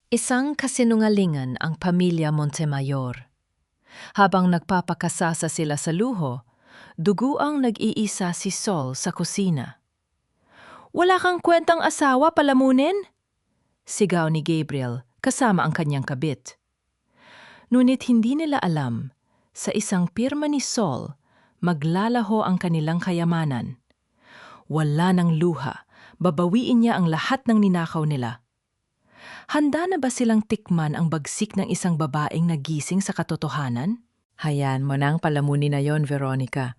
Isang kasinungalingan ang pamilya Montemayor. Habang nagpapakasasa sila sa luho, duguang nag-iisa si Sol sa kusina. "Wala kang kwentang asawa, palamunin?" Sigaw ni Gabriel kasama ang kanyang kabit. Ngunit hindi nila alam, sa isang pirma ni Sol, maglalaho ang kanilang kayamanan. Wala ng luha, babawiin niya ang lahat ng ninakaw nila. Handa na ba silang tikman ang bagsik ng isang babaeng nagising sa katotohanan? Hayaan mo nang palamunin na yon, Veronica.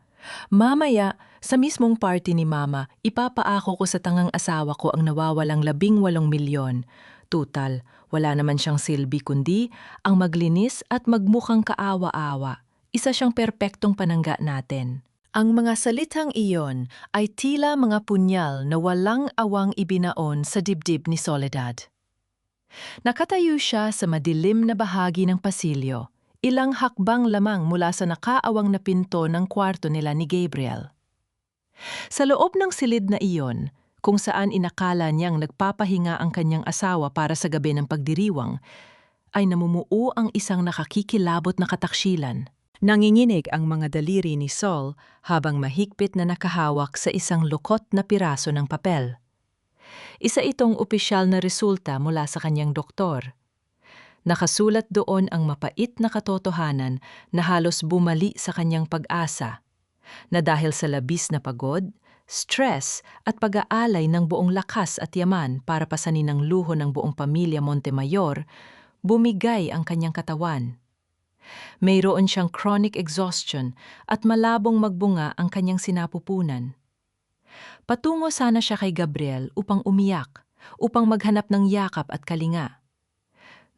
Mamaya, sa mismong party ni Mama, ipapaako ko sa tangang asawa ko ang nawawalang 18 milyon. Tutal, wala naman siyang silbi kundi ang maglinis at magmukhang kaawa-awa. Isa siyang perpektong panangga natin. Ang mga salitang iyon ay tila mga punyal na walang awang ibinaon sa dibdib ni Soledad. Nakatayo siya sa madilim na bahagi ng pasilyo, ilang hakbang lamang mula sa nakaawang na pinto ng kwarto nila ni Gabriel. Sa loob ng silid na iyon, kung saan inakala niyang nagpapahinga ang kanyang asawa para sa gabi ng pagdiriwang, ay namumuo ang isang nakakikilabot na kataksilan. Nanginginig ang mga daliri ni Sol habang mahigpit na nakahawak sa isang lukot na piraso ng papel. Isa itong opisyal na resulta mula sa kanyang doktor. Nakasulat doon ang mapait na katotohanan na halos bumali sa kanyang pag-asa, na dahil sa labis na pagod, stress at pag-aalay ng buong lakas at yaman para pasanin ang luho ng buong pamilya Montemayor, bumigay ang kanyang katawan. Mayroon siyang chronic exhaustion at malabong magbunga ang kanyang sinapupunan. Patungo sana siya kay Gabriel upang umiyak, upang maghanap ng yakap at kalinga.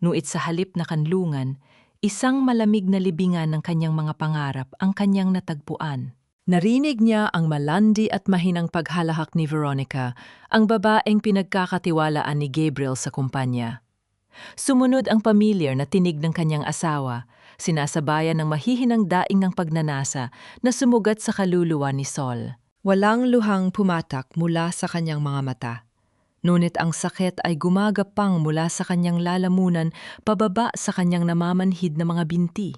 Nuit sa halip na kanlungan, isang malamig na libingan ng kanyang mga pangarap ang kanyang natagpuan. Narinig niya ang malandi at mahinang paghalahak ni Veronica, ang babaeng pinagkakatiwalaan ni Gabriel sa kumpanya. Sumunod ang pamilyar na tinig ng kanyang asawa, sinasabayan ng mahihinang daing ng pagnanasa na sumugat sa kaluluwa ni Sol. Walang luhang pumatak mula sa kanyang mga mata. Ngunit ang sakit ay gumagapang mula sa kanyang lalamunan pababa sa kanyang namamanhid na mga binti.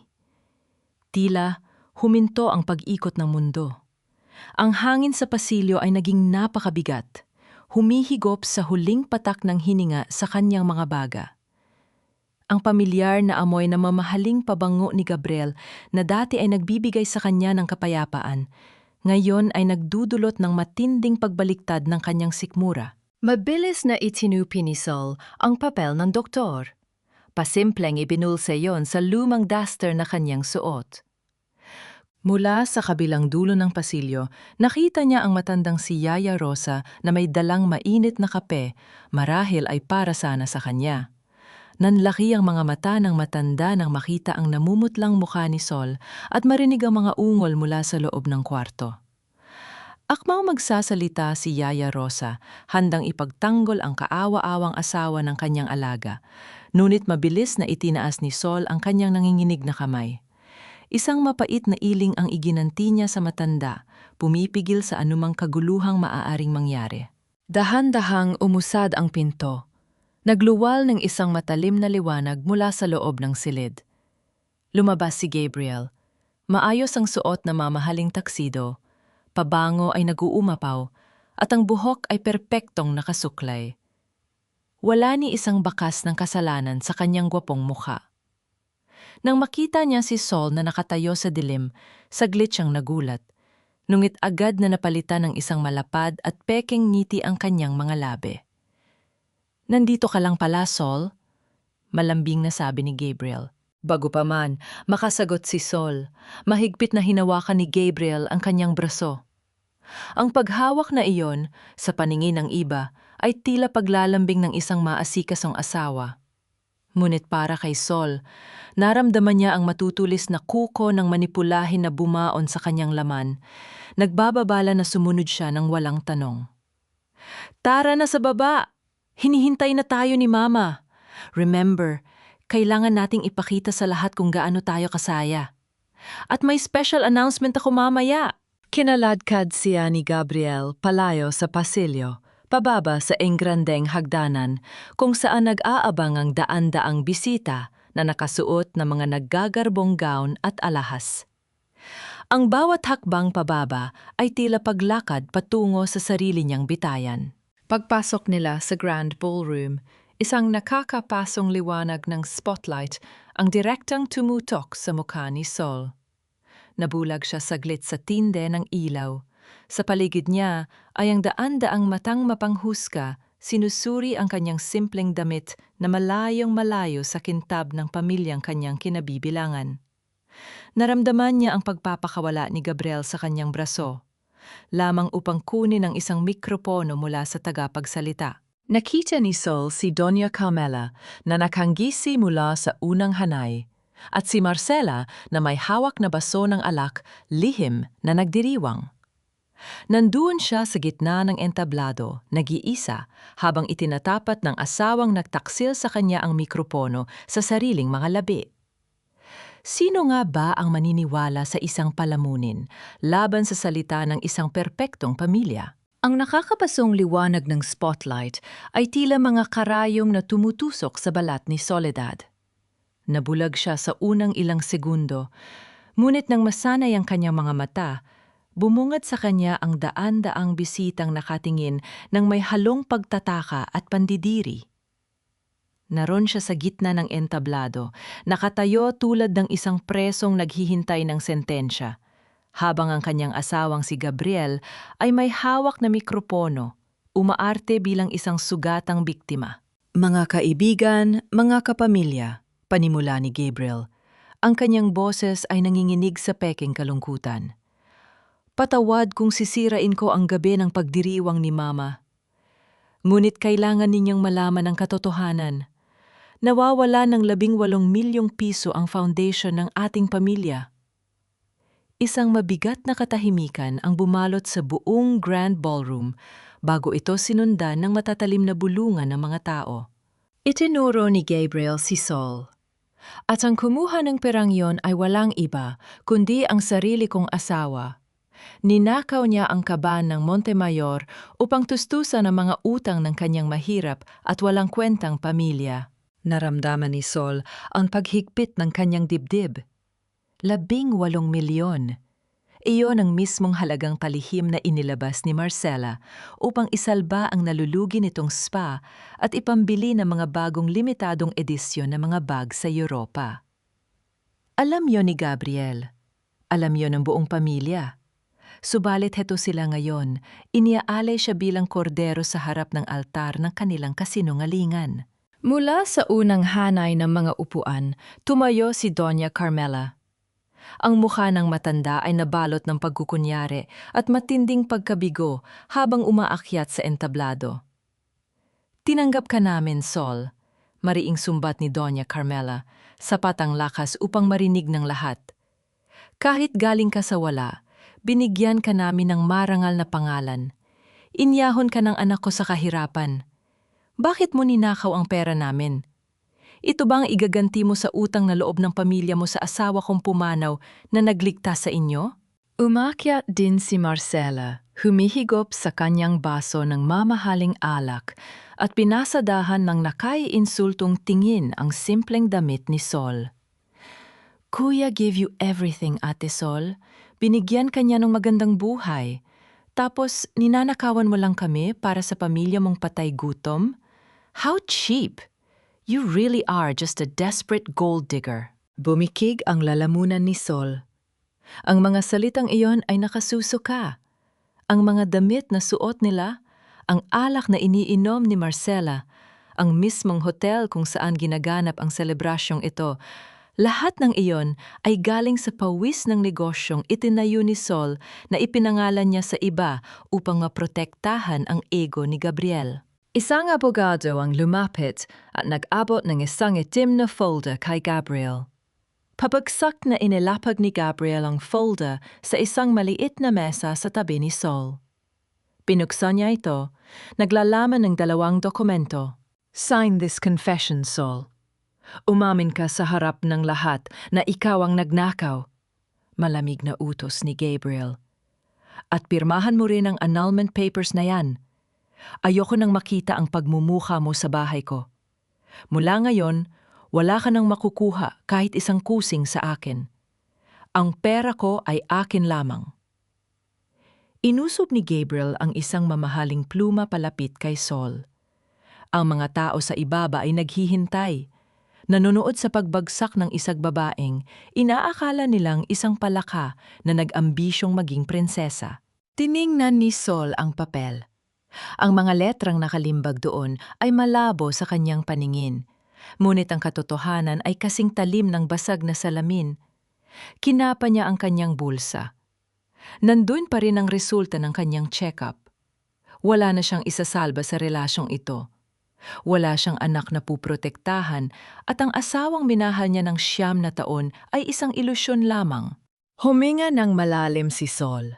Tila huminto ang pag-ikot ng mundo. Ang hangin sa pasilyo ay naging napakabigat, humihigop sa huling patak ng hininga sa kanyang mga baga. Ang pamilyar na amoy na mamahaling pabango ni Gabriel na dati ay nagbibigay sa kanya ng kapayapaan, ngayon ay nagdudulot ng matinding pagbaliktad ng kanyang sikmura. Mabilis na itinupi ni Sol ang papel ng doktor. Pasimpleng ibinulsa yon sa lumang duster na kanyang suot. Mula sa kabilang dulo ng pasilyo, nakita niya ang matandang si Yaya Rosa na may dalang mainit na kape, marahil ay para sana sa kanya. Nanlaki ang mga mata ng matanda nang makita ang namumutlang mukha ni Sol at marinig ang mga ungol mula sa loob ng kwarto. Akmang magsasalita si Yaya Rosa, handang ipagtanggol ang kaawa-awang asawa ng kanyang alaga. Ngunit mabilis na itinaas ni Sol ang kanyang nanginginig na kamay. Isang mapait na iling ang iginanti niya sa matanda, pumipigil sa anumang kaguluhang maaaring mangyari. Dahan-dahang umusad ang pinto. Nagluwal ng isang matalim na liwanag mula sa loob ng silid. Lumabas si Gabriel. Maayos ang suot na mamahaling taksido, pabango ay nag-uumapaw, at ang buhok ay perpektong nakasuklay. Wala ni isang bakas ng kasalanan sa kanyang gwapong mukha. Nang makita niya si Sol na nakatayo sa dilim, saglit siyang nagulat, ngunit agad na napalitan ng isang malapad at pekeng ngiti ang kanyang mga labi. "Nandito ka lang pala, Sol?" malambing na sabi ni Gabriel. Bago pa man, makasagot si Sol, mahigpit na hinawakan ni Gabriel ang kanyang braso. Ang paghawak na iyon, sa paningin ng iba, ay tila paglalambing ng isang maasikasong asawa. Ngunit para kay Sol, naramdaman niya ang matutulis na kuko ng manipulahin na bumaon sa kanyang laman. Nagbababala na sumunod siya ng walang tanong. "Tara na sa baba! Hinihintay na tayo ni Mama. Remember, kailangan nating ipakita sa lahat kung gaano tayo kasaya. At may special announcement ako mamaya." Kinaladkad siya ni Gabriel palayo sa pasilyo, pababa sa engrandeng hagdanan kung saan nag-aabang ang daan-daang bisita na nakasuot na mga naggagarbong gown at alahas. Ang bawat hakbang pababa ay tila paglakad patungo sa sarili niyang bitayan. Pagpasok nila sa Grand Ballroom, isang nakakapasong liwanag ng spotlight ang direktang tumutok sa mukha ni Sol. Nabulag siya saglit sa tinde ng ilaw. Sa paligid niya ay ang daan-daang matang mapanghusga, sinusuri ang kanyang simpleng damit na malayong malayo sa kintab ng pamilyang kanyang kinabibilangan. Naramdaman niya ang pagpapakawala ni Gabriel sa kanyang braso, lamang upang kunin ang isang mikropono mula sa tagapagsalita. Nakita ni Sol si Doña Carmela na nakanggisi mula sa unang hanay, at si Marcela na may hawak na baso ng alak, lihim na nagdiriwang. Nandoon siya sa gitna ng entablado, nag-iisa, habang itinatapat ng asawang nagtaksil sa kanya ang mikropono sa sariling mga labi. Sino nga ba ang maniniwala sa isang palamunin laban sa salita ng isang perpektong pamilya? Ang nakakapasong liwanag ng spotlight ay tila mga karayom na tumutusok sa balat ni Soledad. Nabulag siya sa unang ilang segundo, ngunit nang masanay ang kanyang mga mata, bumungad sa kanya ang daan-daang bisitang nakatingin ng may halong pagtataka at pandidiri. Naroon siya sa gitna ng entablado, nakatayo tulad ng isang presong naghihintay ng sentensya, habang ang kanyang asawang si Gabriel ay may hawak na mikropono, umaarte bilang isang sugatang biktima. Mga kaibigan, mga kapamilya, panimula ni Gabriel, ang kanyang boses ay nanginginig sa peking kalungkutan. Patawad kung sisirain ko ang gabi ng pagdiriwang ni Mama. Ngunit kailangan ninyong malaman ang katotohanan. Nawawala ng 18 milyong piso ang foundation ng ating pamilya. Isang mabigat na katahimikan ang bumalot sa buong Grand Ballroom bago ito sinundan ng matatalim na bulungan ng mga tao. Itinuro ni Gabriel si Sol. At ang kumuha ng perang yon ay walang iba kundi ang sarili kong asawa. Ninakaw niya ang kaban ng Montemayor upang tustusan ang mga utang ng kanyang mahirap at walang kwentang pamilya. Naramdaman ni Sol ang paghigpit ng kanyang dibdib. 18 milyon. Iyon ang mismong halagang palihim na inilabas ni Marcela upang isalba ang nalulugi nitong spa at ipambili ng mga bagong limitadong edisyon ng mga bag sa Europa. Alam yon ni Gabriel. Alam yon ng buong pamilya. Subalit heto sila ngayon, iniaalay siya bilang kordero sa harap ng altar ng kanilang kasinungalingan. Mula sa unang hanay ng mga upuan, tumayo si Doña Carmela. Ang mukha ng matanda ay nabalot ng pagkukunyari at matinding pagkabigo habang umaakyat sa entablado. Tinanggap ka namin, Sol, mariing sumbat ni Doña Carmela, sapat ang lakas upang marinig ng lahat. Kahit galing ka sa wala, binigyan ka namin ng marangal na pangalan. Inyahon ka ng anak ko sa kahirapan. Bakit mo ninakaw ang pera namin? Ito ba ang igaganti mo sa utang na loob ng pamilya mo sa asawa kong pumanaw na nagligtas sa inyo? Umakyat din si Marcela, humihigop sa kanyang baso ng mamahaling alak at pinasadahan ng nakaiinsultong tingin ang simpleng damit ni Sol. Kuya gave you everything, Ate Sol. Binigyan kanya ng magandang buhay. Tapos ninanakawan mo lang kami para sa pamilya mong patay gutom? How cheap! You really are just a desperate gold digger. Bumikig ang lalamunan ni Sol. Ang mga salitang iyon ay nakasusuka. Ang mga damit na suot nila, ang alak na iniinom ni Marcela, ang mismong hotel kung saan ginaganap ang selebrasyong ito, lahat ng iyon ay galing sa pawis ng negosyong itinayo ni Sol na ipinangalan niya sa iba upang maprotektahan ang ego ni Gabriel. Isang abogado ang lumapit at nag-abot ng isang itim na folder kay Gabriel. Pabagsak na inilapag ni Gabriel ang folder sa isang maliit na mesa sa tabi ni Sol. Pinuksan niya ito, naglalaman ng 2 dokumento. Sign this confession, Sol. Umamin ka sa harap ng lahat na ikaw ang nagnakaw. Malamig na utos ni Gabriel. At pirmahan mo rin ang annulment papers na yan. Ayoko nang makita ang pagmumukha mo sa bahay ko. Mula ngayon, wala ka nang makukuha kahit isang kusing sa akin. Ang pera ko ay akin lamang. Inusob ni Gabriel ang isang mamahaling pluma palapit kay Saul. Ang mga tao sa ibaba ay naghihintay. Nanonood sa pagbagsak ng isang babaeng, inaakala nilang isang palaka na nag-ambisyong maging prinsesa. Tiningnan ni Saul ang papel. Ang mga letrang nakalimbag doon ay malabo sa kanyang paningin. Ngunit ang katotohanan ay kasing talim ng basag na salamin. Kinapa niya ang kanyang bulsa. Nandun pa rin ang resulta ng kanyang check-up. Wala na siyang isasalba sa relasyong ito. Wala siyang anak na puprotektahan at ang asawang minahal niya ng 9 na taon ay isang ilusyon lamang. Huminga ng malalim si Saul.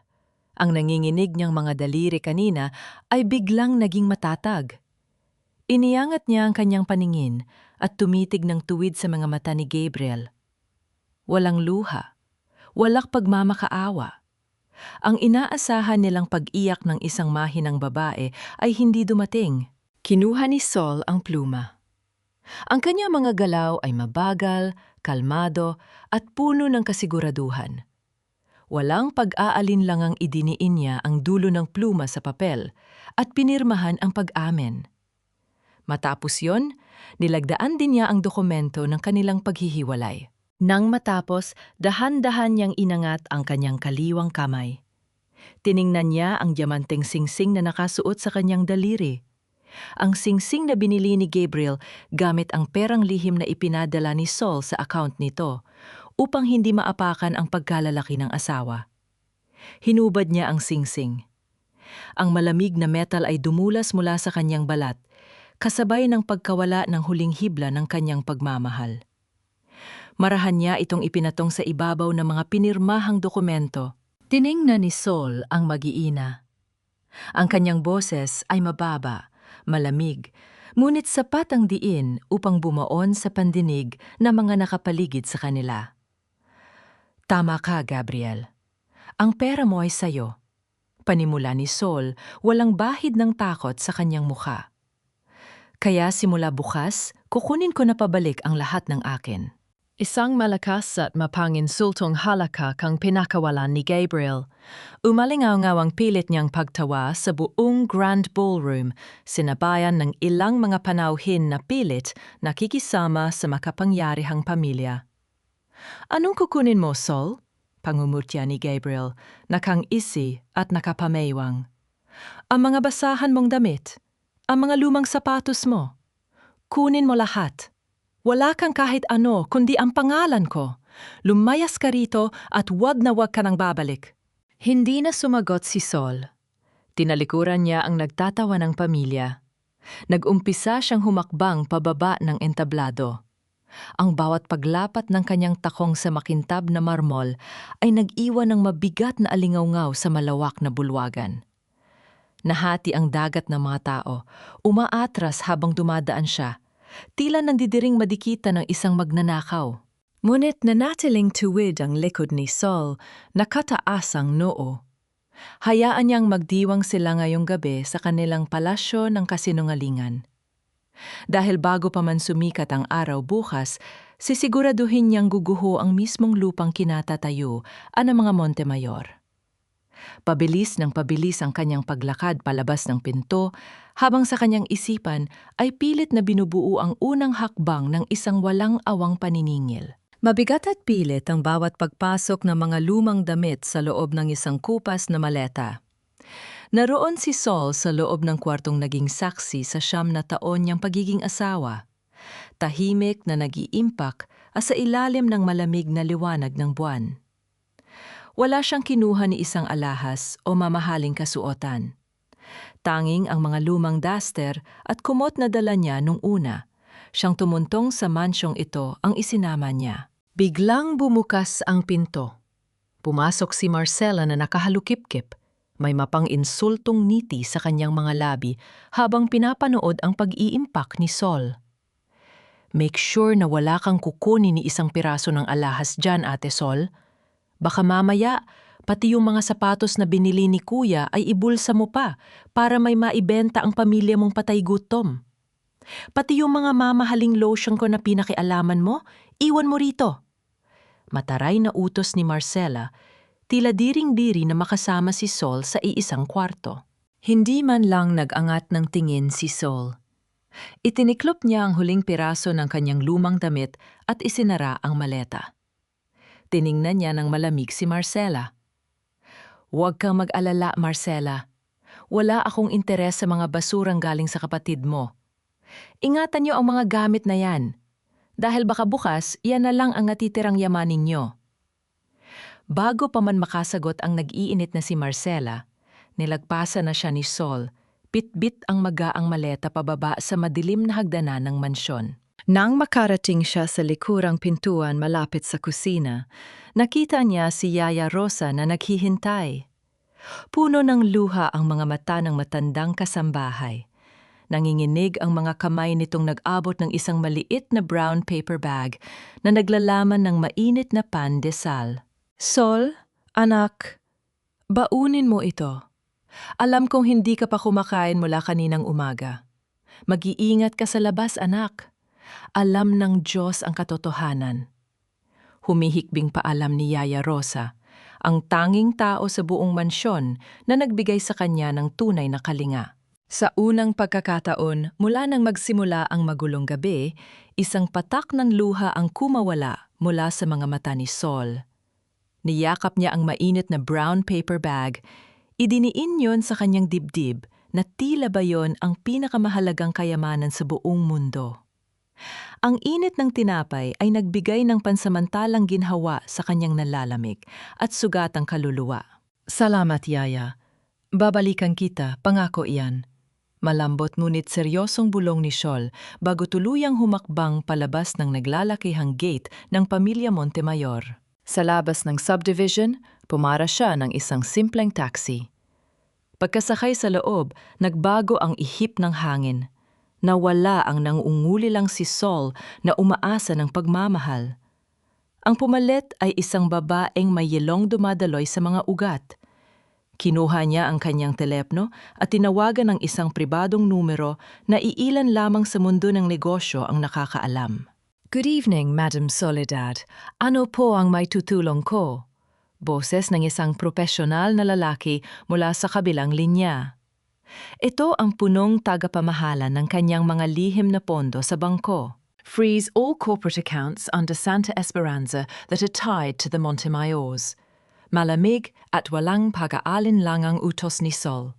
Ang nanginginig niyang mga daliri kanina ay biglang naging matatag. Iniangat niya ang kanyang paningin at tumitig ng tuwid sa mga mata ni Gabriel. Walang luha, walang pagmamakaawa. Ang inaasahan nilang pag-iyak ng isang mahinang babae ay hindi dumating. Kinuha ni Saul ang pluma. Ang kanyang mga galaw ay mabagal, kalmado at puno ng kasiguraduhan. Walang pag-aalinlangang idiniin niya ang dulo ng pluma sa papel at pinirmahan ang pag-amin. Matapos yon, nilagdaan din niya ang dokumento ng kanilang paghihiwalay. Nang matapos, dahan-dahan niyang inangat ang kanyang kaliwang kamay. Tiningnan niya ang diamanteng singsing na nakasuot sa kanyang daliri. Ang singsing na binili ni Gabriel gamit ang perang lihim na ipinadala ni Saul sa account nito upang hindi maapakan ang pagkalalaki ng asawa. Hinubad niya ang singsing. Ang malamig na metal ay dumulas mula sa kanyang balat, kasabay ng pagkawala ng huling hibla ng kanyang pagmamahal. Marahan niya itong ipinatong sa ibabaw ng mga pinirmahang dokumento. Tiningnan ni Saul ang mag-iina. Ang kanyang boses ay mababa, malamig, ngunit sapat ang diin upang bumaon sa pandinig ng mga nakapaligid sa kanila. Tama ka, Gabriel. Ang pera mo ay sayo. Panimula ni Saul, walang bahid ng takot sa kanyang mukha. Kaya simula bukas, kukunin ko na pabalik ang lahat ng akin. Isang malakas at mapanginsultong halaka kang pinakawalan ni Gabriel. Umalingaw-ngaw ang pilit niyang pagtawa sa buong Grand Ballroom, sinabayan ng ilang mga panauhin na pilit nakikisama sa makapangyarihang pamilya. Anong kukunin mo, Saul? Pangumutya ni Gabriel, nakang-isi at nakapameywang. Ang mga basahan mong damit, ang mga lumang sapatos mo. Kunin mo lahat. Wala kang kahit ano kundi ang pangalan ko. Lumayas ka rito at wag na wag ka nang babalik. Hindi na sumagot si Saul. Tinalikuran niya ang nagtatawa ng pamilya. Nag-umpisa siyang humakbang pababa ng entablado. Ang bawat paglapat ng kanyang takong sa makintab na marmol ay nag-iwan ng mabigat na alingawngaw sa malawak na bulwagan. Nahati ang dagat ng mga tao, umaatras habang dumadaan siya. Tila nandidiring madikita ng isang magnanakaw. Ngunit nanatiling tuwid ang likod ni Saul, nakataas ang noo. Hayaan niyang magdiwang sila ngayong gabi sa kanilang palasyo ng kasinungalingan. Dahil bago pa man sumikat ang araw bukas, sisiguraduhin niyang guguho ang mismong lupang kinatatayo ang mga Montemayor. Pabilis ng pabilis ang kanyang paglakad palabas ng pinto, habang sa kanyang isipan ay pilit na binubuo ang unang hakbang ng isang walang awang paniningil. Mabigat at pilit ang bawat pagpasok ng mga lumang damit sa loob ng isang kupas na maleta. Naroon si Saul sa loob ng kwartong naging saksi sa 9 na taon niyang pagiging asawa. Tahimik na nag-iimpak sa ilalim ng malamig na liwanag ng buwan. Wala siyang kinuha ni isang alahas o mamahaling kasuotan. Tanging ang mga lumang duster at kumot na dala niya nung una. Siyang tumuntong sa mansyong ito ang isinama niya. Biglang bumukas ang pinto. Pumasok si Marcela na nakahalukip-kip. May mapang-insultong ngiti sa kanyang mga labi habang pinapanood ang pag-iimpak ni Saul. Make sure na wala kang kukunin ni isang piraso ng alahas dyan, Ate Saul. Baka mamaya, Pati yung mga sapatos na binili ni kuya ay ibulsa mo pa para may maibenta ang pamilya mong patay gutom. Pati yung mga mamahaling lotion ko na pinakialaman mo, iwan mo rito. Mataray na utos ni Marcela, tila diring-diri na makasama si Sol sa iisang kwarto. Hindi man lang nag-angat ng tingin si Sol. Itiniklop niya ang huling piraso ng kanyang lumang damit at isinara ang maleta. Tiningnan niya ng malamig si Marcela. "Huwag kang mag-alala, Marcela. Wala akong interes sa mga basurang galing sa kapatid mo. Ingatan niyo ang mga gamit na yan. Dahil baka bukas, yan na lang ang natitirang yaman ninyo." Bago pa man makasagot ang nag-iinit na si Marcela, nilagpasan na siya ni Sol, bit-bit ang magaang maleta pababa sa madilim na hagdanan ng mansyon. Nang makarating siya sa likurang pintuan malapit sa kusina, nakita niya si Yaya Rosa na naghihintay. Puno ng luha ang mga mata ng matandang kasambahay. Nanginginig ang mga kamay nitong nag-abot ng isang maliit na brown paper bag na naglalaman ng mainit na pandesal. "Sol, anak, baunin mo ito. Alam kong hindi ka pa kumakain mula kaninang umaga. Mag-iingat ka sa labas, anak. Alam ng Diyos ang katotohanan." Humihikbing paalam ni Yaya Rosa, ang tanging tao sa buong mansyon na nagbigay sa kanya ng tunay na kalinga. Sa unang pagkakataon, mula nang magsimula ang magulong gabi, isang patak ng luha ang kumawala mula sa mga mata ni Sol. Niyakap niya ang mainit na brown paper bag, idiniin yon sa kanyang dibdib na tila ba yon ang pinakamahalagang kayamanan sa buong mundo. Ang init ng tinapay ay nagbigay ng pansamantalang ginhawa sa kanyang nalalamig at sugatang kaluluwa. "Salamat, Yaya. Babalikan kita, pangako iyan." Malambot ngunit seryosong bulong ni Sol bago tuluyang humakbang palabas ng naglalakihang gate ng pamilya Montemayor. Sa labas ng subdivision, pumara siya ng isang simpleng taxi. Pagkasakay sa loob, nagbago ang ihip ng hangin. Nawala ang nangungulilang si Sol na umaasa ng pagmamahal. Ang pumalit ay isang babaeng may yelong dumadaloy sa mga ugat. Kinuha niya ang kanyang telepno at tinawagan ng isang pribadong numero na iilan lamang sa mundo ng negosyo ang nakakaalam. "Good evening, Madam Soledad. Ano po ang may tutulong ko?" Boses ng isang propesyonal na lalaki mula sa kabilang linya. Ito ang punong tagapamahala ng kanyang mga lihim na pondo sa bangko. "Freeze all corporate accounts under Santa Esperanza that are tied to the Montemayors." Malamig at walang pag-aalinlangang utos ni Sol.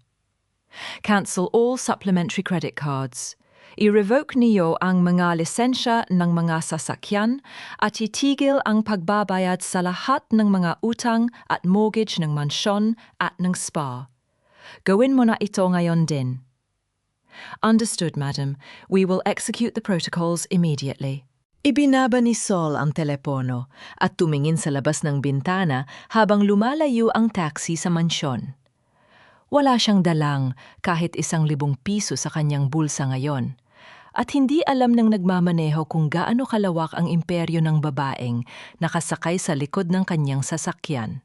"Cancel all supplementary credit cards. I-revoke niyo ang mga lisensya ng mga sasakyan at itigil ang pagbabayad sa lahat ng mga utang at mortgage ng mansyon at ng spa. Gawin mo na ito ngayon din." "Understood, madam. We will execute the protocols immediately." Ibinaba ni Sol ang telepono at tumingin sa labas ng bintana habang lumalayo ang taxi sa mansyon. Wala siyang dalang kahit 1,000 piso sa kanyang bulsa ngayon. At hindi alam ng nagmamaneho kung gaano kalawak ang imperyo ng babaeng nakasakay sa likod ng kanyang sasakyan.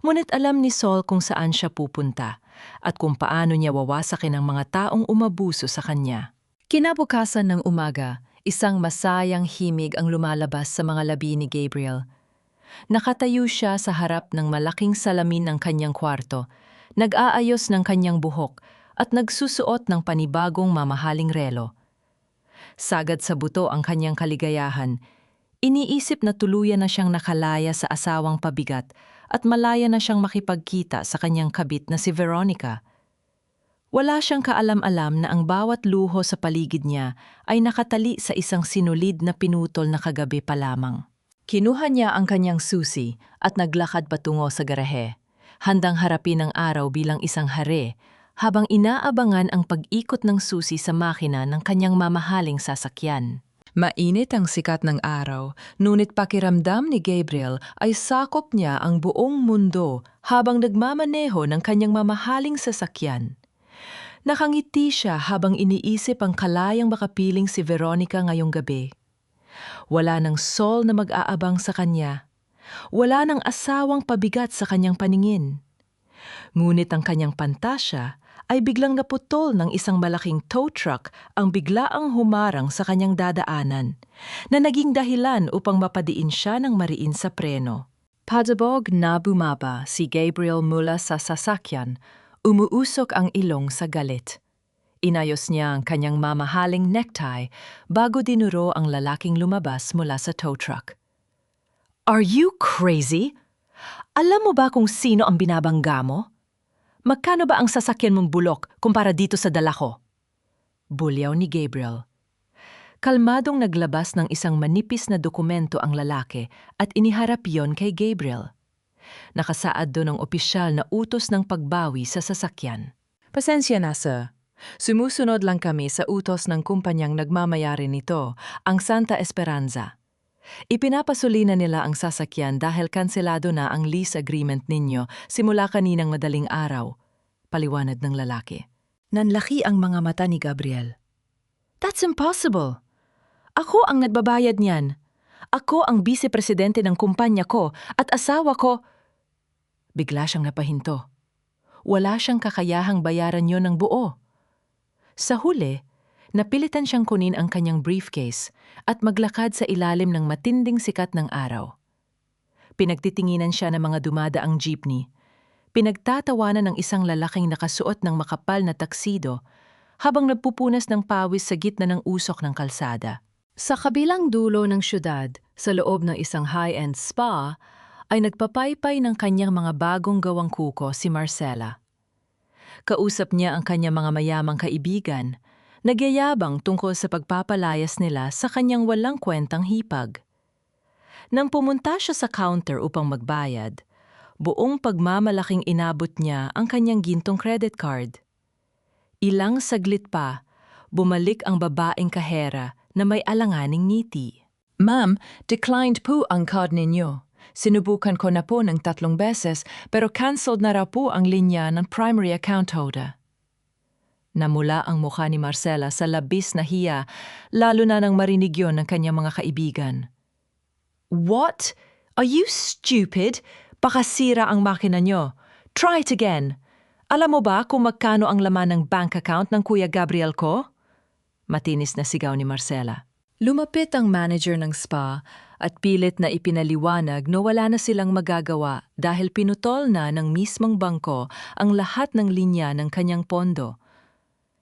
Ngunit alam ni Sol kung saan siya pupunta at kung paano niya wawasakin ang mga taong umabuso sa kanya. Kinabukasan ng umaga, isang masayang himig ang lumalabas sa mga labi ni Gabriel. Nakatayo siya sa harap ng malaking salamin ng kanyang kwarto, nag-aayos ng kanyang buhok at nagsusuot ng panibagong mamahaling relo. Sagad sa buto ang kanyang kaligayahan, iniisip na tuluyan na siyang nakalaya sa asawang pabigat at malaya na siyang makipagkita sa kanyang kabit na si Veronica. Wala siyang kaalam-alam na ang bawat luho sa paligid niya ay nakatali sa isang sinulid na pinutol na kagabi pa lamang. Kinuha niya ang kanyang susi at naglakad patungo sa garahe, handang harapin ang araw bilang isang hari, habang inaabangan ang pag-ikot ng susi sa makina ng kanyang mamahaling sasakyan. Mainit ang sikat ng araw, ngunit pakiramdam ni Gabriel ay sakop niya ang buong mundo habang nagmamaneho ng kanyang mamahaling sasakyan. Nakangiti siya habang iniisip ang kalayang makapiling si Veronica ngayong gabi. Wala nang Sol na mag-aabang sa kanya. Wala ng asawang pabigat sa kanyang paningin. Ngunit ang kanyang pantasya ay biglang naputol ng isang malaking tow truck ang biglaang humarang sa kanyang dadaanan, na naging dahilan upang mapadiin siya ng mariin sa preno. Padabog na bumaba si Gabriel mula sa sasakyan, umuusok ang ilong sa galit. Inayos niya ang kanyang mamahaling necktie bago dinuro ang lalaking lumabas mula sa tow truck. "Are you crazy? Alam mo ba kung sino ang binabangga mo? Magkano ba ang sasakyan mong bulok kumpara dito sa dala ko?" Bulyaw ni Gabriel. Kalmadong naglabas ng isang manipis na dokumento ang lalaki at iniharap yon kay Gabriel. Nakasaad doon ang opisyal na utos ng pagbawi sa sasakyan. "Pasensya na, sir. Sumusunod lang kami sa utos ng kumpanyang nagmamayari nito, ang Santa Esperanza. Ipinapasuli na nila ang sasakyan dahil kanselado na ang lease agreement ninyo simula kaninang madaling araw," paliwanag ng lalaki. Nanlaki ang mga mata ni Gabriel. "That's impossible! Ako ang nagbabayad niyan. Ako ang vice-presidente ng kumpanya ko at asawa ko." Bigla siyang napahinto. Wala siyang kakayahang bayaran yon ng buo. Sa huli, napilitan siyang kunin ang kanyang briefcase at maglakad sa ilalim ng matinding sikat ng araw. Pinagtitinginan siya ng mga dumadaang jeepney. Pinagtatawanan ng isang lalaking nakasuot ng makapal na taksido habang nagpupunas ng pawis sa gitna ng usok ng kalsada. Sa kabilang dulo ng syudad, sa loob ng isang high-end spa, ay nagpapaypay ng kanyang mga bagong gawang kuko si Marcela. Kausap niya ang kanyang mga mayamang kaibigan, nagyayabang tungkol sa pagpapalayas nila sa kanyang walang kwentang hipag. Nang pumunta siya sa counter upang magbayad, buong pagmamalaking inabot niya ang kanyang gintong credit card. Ilang saglit pa, bumalik ang babaeng kahera na may alanganing ngiti. "Ma'am, declined po ang card ninyo. Sinubukan ko na po ng 3 beses pero cancelled na raw po ang linya ng primary account holder." Namula ang mukha ni Marcela sa labis na hiya, lalo na nang marinig yon ng kanyang mga kaibigan. "What? Are you stupid? Baka sira ang makina nyo. Try it again. Alam mo ba kung magkano ang laman ng bank account ng Kuya Gabriel ko?" Matinis na sigaw ni Marcela. Lumapit ang manager ng spa at pilit na ipinaliwanag na wala na silang magagawa dahil pinutol na ng mismong bangko ang lahat ng linya ng kanyang pondo.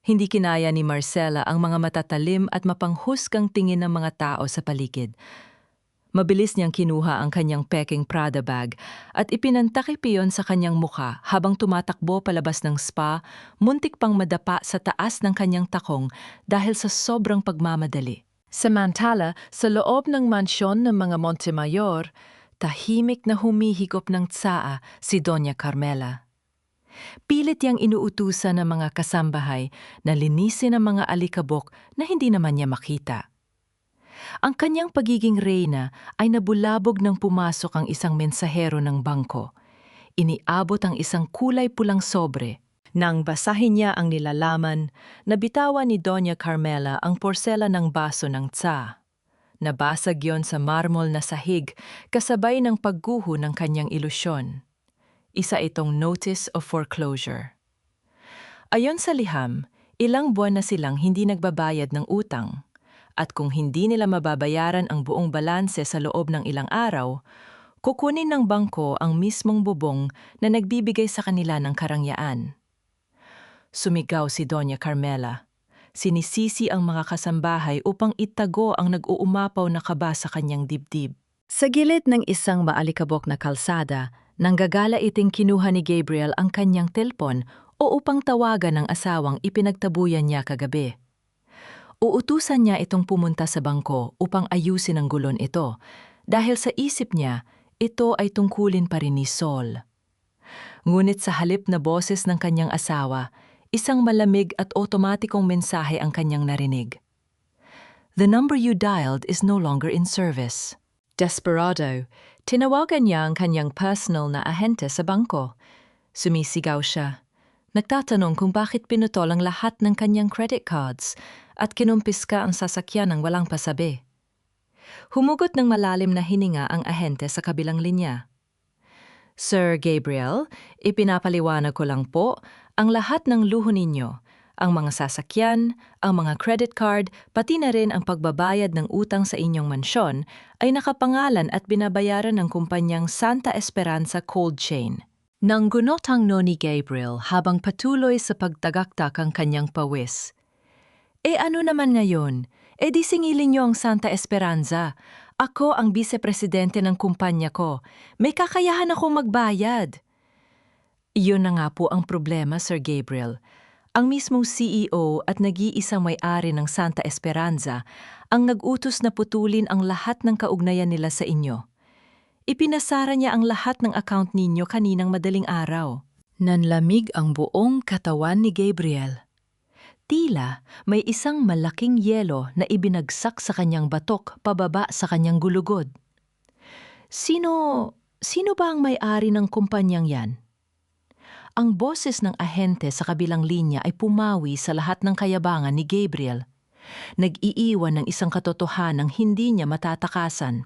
Hindi kinaya ni Marcela ang mga matatalim at mapanghusgang tingin ng mga tao sa paligid. Mabilis niyang kinuha ang kanyang peking Prada bag at ipinantakip iyon sa kanyang mukha habang tumatakbo palabas ng spa, muntik pang madapa sa taas ng kanyang takong dahil sa sobrang pagmamadali. Samantala, sa loob ng mansyon ng mga Montemayor, tahimik na humihigop ng tsaa si Doña Carmela. Pilit niyang inuutusan ng mga kasambahay na linisin ang mga alikabok na hindi naman niya makita. Ang kanyang pagiging reyna ay nabulabog nang pumasok ang isang mensahero ng bangko. Iniabot ang isang kulay pulang sobre. Nang basahin niya ang nilalaman, nabitawan ni Doña Carmela ang porsela ng baso ng tsa. Nabasag yon sa marmol na sahig kasabay ng pagguho ng kanyang ilusyon. Isa itong notice of foreclosure. Ayon sa liham, ilang buwan na silang hindi nagbabayad ng utang. At kung hindi nila mababayaran ang buong balanse sa loob ng ilang araw, kukunin ng bangko ang mismong bubong na nagbibigay sa kanila ng karangyaan. Sumigaw si Doña Carmela. Sinisisi ang mga kasambahay upang itago ang nag-uumapaw na kaba sa kanyang dibdib. Sa gilid ng isang maalikabok na kalsada, nanggagala iting kinuha ni Gabriel ang kanyang telpon o upang tawagan ang asawang ipinagtabuyan niya kagabi. Uutusan niya itong pumunta sa bangko upang ayusin ang gulon ito dahil sa isip niya, ito ay tungkulin pa rin ni Sol. Ngunit sa halip na boses ng kanyang asawa, isang malamig at otomatikong mensahe ang kanyang narinig. "The number you dialed is no longer in service." Desperado, tinawagan niya ang kanyang personal na ahente sa bangko. Sumisigaw siya. Nagtatanong kung bakit pinutol ang lahat ng kanyang credit cards at kinumpiska ang sasakyan ng walang pasabi. Humugot ng malalim na hininga ang ahente sa kabilang linya. Sir Gabriel, ipinapaliwanag ko lang po ang lahat ng luho ninyo, ang mga sasakyan, ang mga credit card, pati na rin ang pagbabayad ng utang sa inyong mansyon ay nakapangalan at binabayaran ng kumpanyang Santa Esperanza Cold Chain. Nang gunotang no ni Gabriel habang patuloy sa pagtagaktak ang kanyang pawis. Ano naman ngayon? Di singilin niyo ang Santa Esperanza. Ako ang vice-presidente ng kumpanya ko. May kakayahan akong magbayad. Iyon na nga po ang problema, Sir Gabriel. Ang mismong CEO at nag-iisang may-ari ng Santa Esperanza ang nag-utos na putulin ang lahat ng kaugnayan nila sa inyo. Ipinasara niya ang lahat ng account ninyo kaninang madaling araw. Nanlamig ang buong katawan ni Gabriel. Tila may isang malaking yelo na ibinagsak sa kanyang batok pababa sa kanyang gulugod. Sino ba ang may-ari ng kumpanyang yan? Ang boses ng ahente sa kabilang linya ay pumawi sa lahat ng kayabangan ni Gabriel. Nag-iiwan ng isang katotohanang hindi niya matatakasan.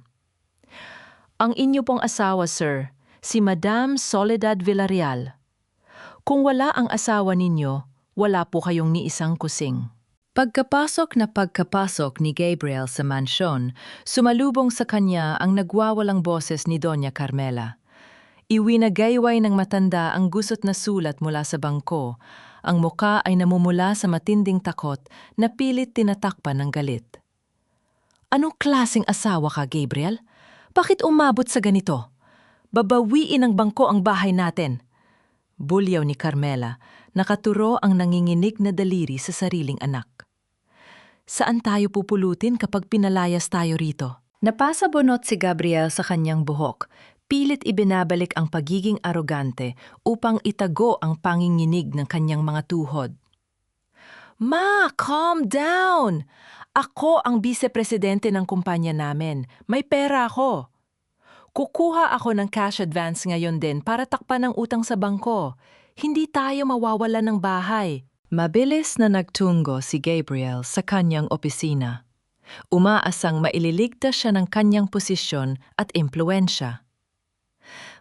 Ang inyo pong asawa, sir, si Madam Soledad Villarreal. Kung wala ang asawa ninyo, wala po kayong ni isang kusing. Pagkapasok ni Gabriel sa mansyon, sumalubong sa kanya ang nagwawalang boses ni Doña Carmela. Iwinagayway ng matanda ang gusot na sulat mula sa bangko. Ang muka ay namumula sa matinding takot na pilit tinatakpan ng galit. Anong klaseng asawa ka, Gabriel? Bakit umabot sa ganito? Babawiin ng bangko ang bahay natin. Bulyaw ni Carmela, nakaturo ang nanginginig na daliri sa sariling anak. Saan tayo pupulutin kapag pinalayas tayo rito? Napasabunot si Gabriel sa kanyang buhok. Pilit ibinabalik ang pagiging arogante upang itago ang panginginig ng kanyang mga tuhod. Ma, calm down! Ako ang vice-presidente ng kumpanya namin. May pera ako. Kukuha ako ng cash advance ngayon din para takpan ang utang sa bangko. Hindi tayo mawawala ng bahay. Mabilis na nagtungo si Gabriel sa kanyang opisina. Umaasang maililigtas siya ng kanyang posisyon at impluensya.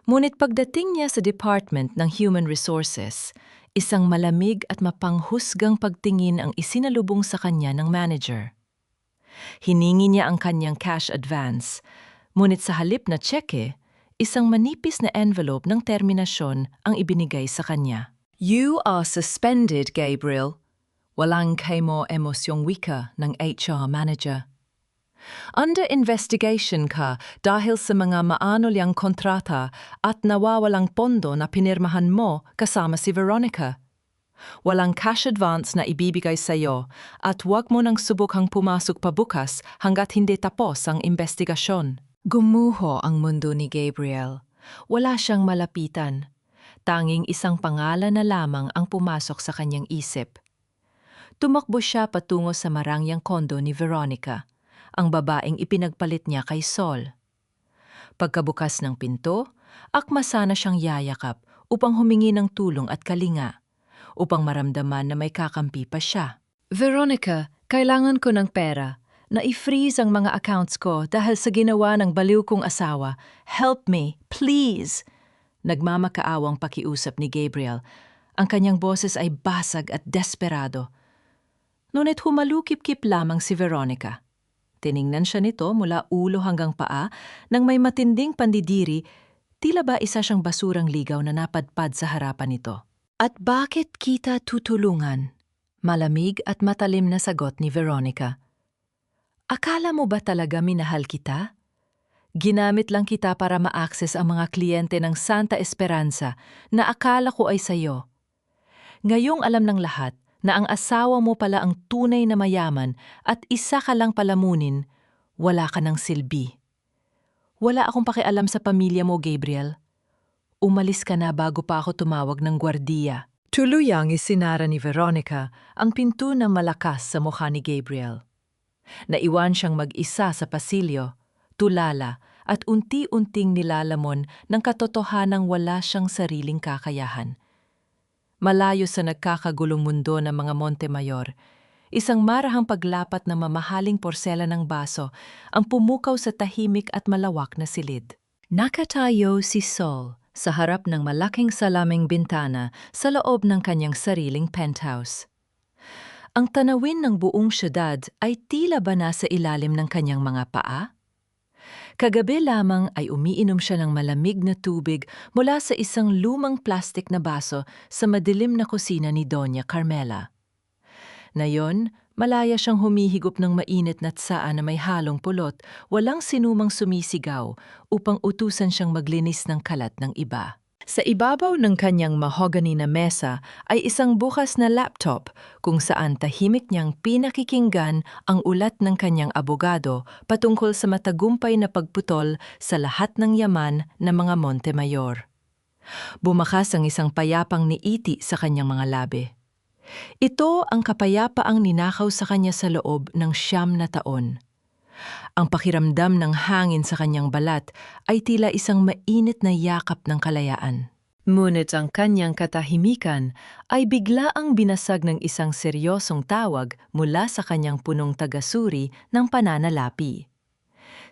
Ngunit pagdating niya sa Department ng Human Resources, isang malamig at mapanghusgang pagtingin ang isinalubong sa kanya ng manager. Hiningi niya ang kanyang cash advance, ngunit sa halip na tseke, isang manipis na envelope ng terminasyon ang ibinigay sa kanya. You are suspended, Gabriel. Walang kaimo emosyong wika ng HR manager. Under investigation ka dahil sa mga maanulyang kontrata at nawawalang pondo na pinirmahan mo kasama si Veronica. Walang cash advance na ibibigay sa iyo at huwag mo nang subukang pumasok pa bukas hanggat hindi tapos ang investigasyon. Gumuho ang mundo ni Gabriel. Wala siyang malapitan. Tanging isang pangalan na lamang ang pumasok sa kanyang isip. Tumakbo siya patungo sa marangyang kondo ni Veronica, ang babaeng ipinagpalit niya kay Sol. Pagkabukas ng pinto, akma sana siyang yayakap upang humingi ng tulong at kalinga, upang maramdaman na may kakampi pa siya. Veronica, kailangan ko ng pera. Na-freeze ang mga accounts ko dahil sa ginawa ng baliw kong asawa. Help me, please! Nagmamakaawang pakiusap ni Gabriel. Ang kanyang boses ay basag at desperado. Ngunit humalukip-kip lamang si Veronica. Tiningnan siya nito mula ulo hanggang paa nang may matinding pandidiri, tila ba isa siyang basurang ligaw na napadpad sa harapan nito. At bakit kita tutulungan? Malamig at matalim na sagot ni Veronica. Akala mo ba talaga minahal kita? Ginamit lang kita para ma-access ang mga kliyente ng Santa Esperanza na akala ko ay sayo. Ngayong alam ng lahat na ang asawa mo pala ang tunay na mayaman at isa ka lang palamunin, wala ka ng silbi. Wala akong pakialam sa pamilya mo, Gabriel. Umalis ka na bago pa ako tumawag ng gwardiya. Tuluyang isinara ni Veronica ang pinto ng malakas sa mukha ni Gabriel. Naiwan siyang mag-isa sa pasilyo, tulala at unti-unting nilalamon ng katotohanang wala siyang sariling kakayahan. Malayo sa nagkakagulong mundo ng mga Montemayor, isang marahang paglapat ng mamahaling porselanang baso ang pumukaw sa tahimik at malawak na silid. Nakatayo si Sol sa harap ng malaking salaming bintana sa loob ng kanyang sariling penthouse. Ang tanawin ng buong syudad ay tila ba nasa ilalim ng kanyang mga paa? Kagabi lamang ay umiinom siya ng malamig na tubig mula sa isang lumang plastik na baso sa madilim na kusina ni Doña Carmela. Ngayon, malaya siyang humihigop ng mainit na tsaan na may halong pulot, walang sinumang sumisigaw upang utusan siyang maglinis ng kalat ng iba. Sa ibabaw ng kanyang mahogany na mesa ay isang bukas na laptop kung saan tahimik niyang pinakikinggan ang ulat ng kanyang abogado patungkol sa matagumpay na pagputol sa lahat ng yaman ng mga Montemayor. Bumakas ang isang payapang niiti sa kanyang mga labi. Ito ang kapayapaang ninakaw sa kanya sa loob ng 9 na taon. Ang pakiramdam ng hangin sa kanyang balat ay tila isang mainit na yakap ng kalayaan. Ngunit ang kanyang katahimikan ay biglaang binasag ng isang seryosong tawag mula sa kanyang punong tagasuri ng pananalapi.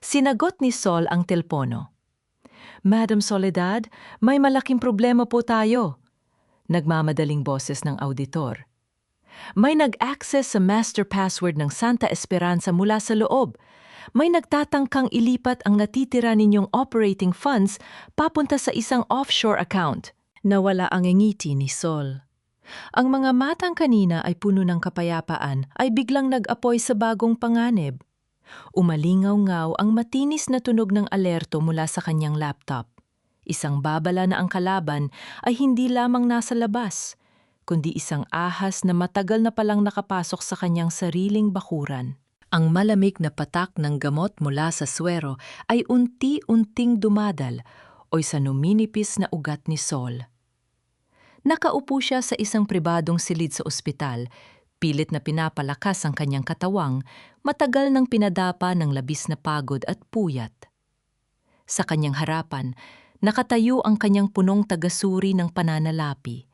Sinagot ni Sol ang telpono. "Madam Soledad, may malaking problema po tayo." Nagmamadaling boses ng auditor. "May nag-access sa master password ng Santa Esperanza mula sa loob. May nagtatangkang ilipat ang natitira ninyong operating funds papunta sa isang offshore account." Nawala ang ngiti ni Sol. Ang mga matang kanina ay puno ng kapayapaan ay biglang nag-apoy sa bagong panganib. Umalingaw-ngaw ang matinis na tunog ng alerto mula sa kanyang laptop. Isang babala na ang kalaban ay hindi lamang nasa labas, kundi isang ahas na matagal na palang nakapasok sa kanyang sariling bakuran. Ang malamig na patak ng gamot mula sa swero ay unti-unting dumadal o sa numinipis na ugat ni Sol. Nakaupo siya sa isang pribadong silid sa ospital, pilit na pinapalakas ang kanyang katawang, matagal nang pinadapa ng labis na pagod at puyat. Sa kanyang harapan, nakatayo ang kanyang punong tagasuri ng pananalapi.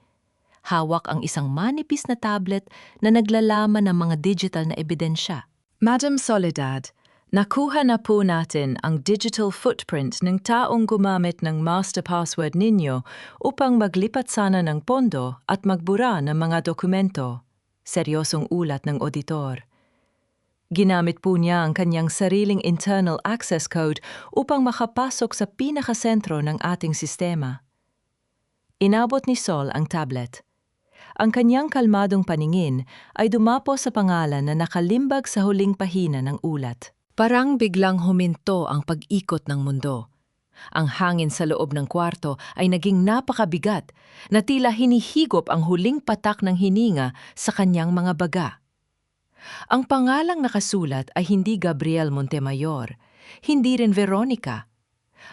Hawak ang isang manipis na tablet na naglalaman ng mga digital na ebidensya. "Madam Soledad, nakuha na po natin ang digital footprint ng taong gumamit ng master password ninyo upang maglipat sana ng pondo at magbura ng mga dokumento." Seryosong ulat ng auditor. Ginamit po niya ang kanyang sariling internal access code upang makapasok sa pinakasentro ng ating sistema. Inabot ni Sol ang tablet. Ang kanyang kalmadong paningin ay dumapo sa pangalan na nakalimbag sa huling pahina ng ulat. Parang biglang huminto ang pag-ikot ng mundo. Ang hangin sa loob ng kwarto ay naging napakabigat na tila hinihigop ang huling patak ng hininga sa kanyang mga baga. Ang pangalang nakasulat ay hindi Gabriel Montemayor, hindi rin Veronica.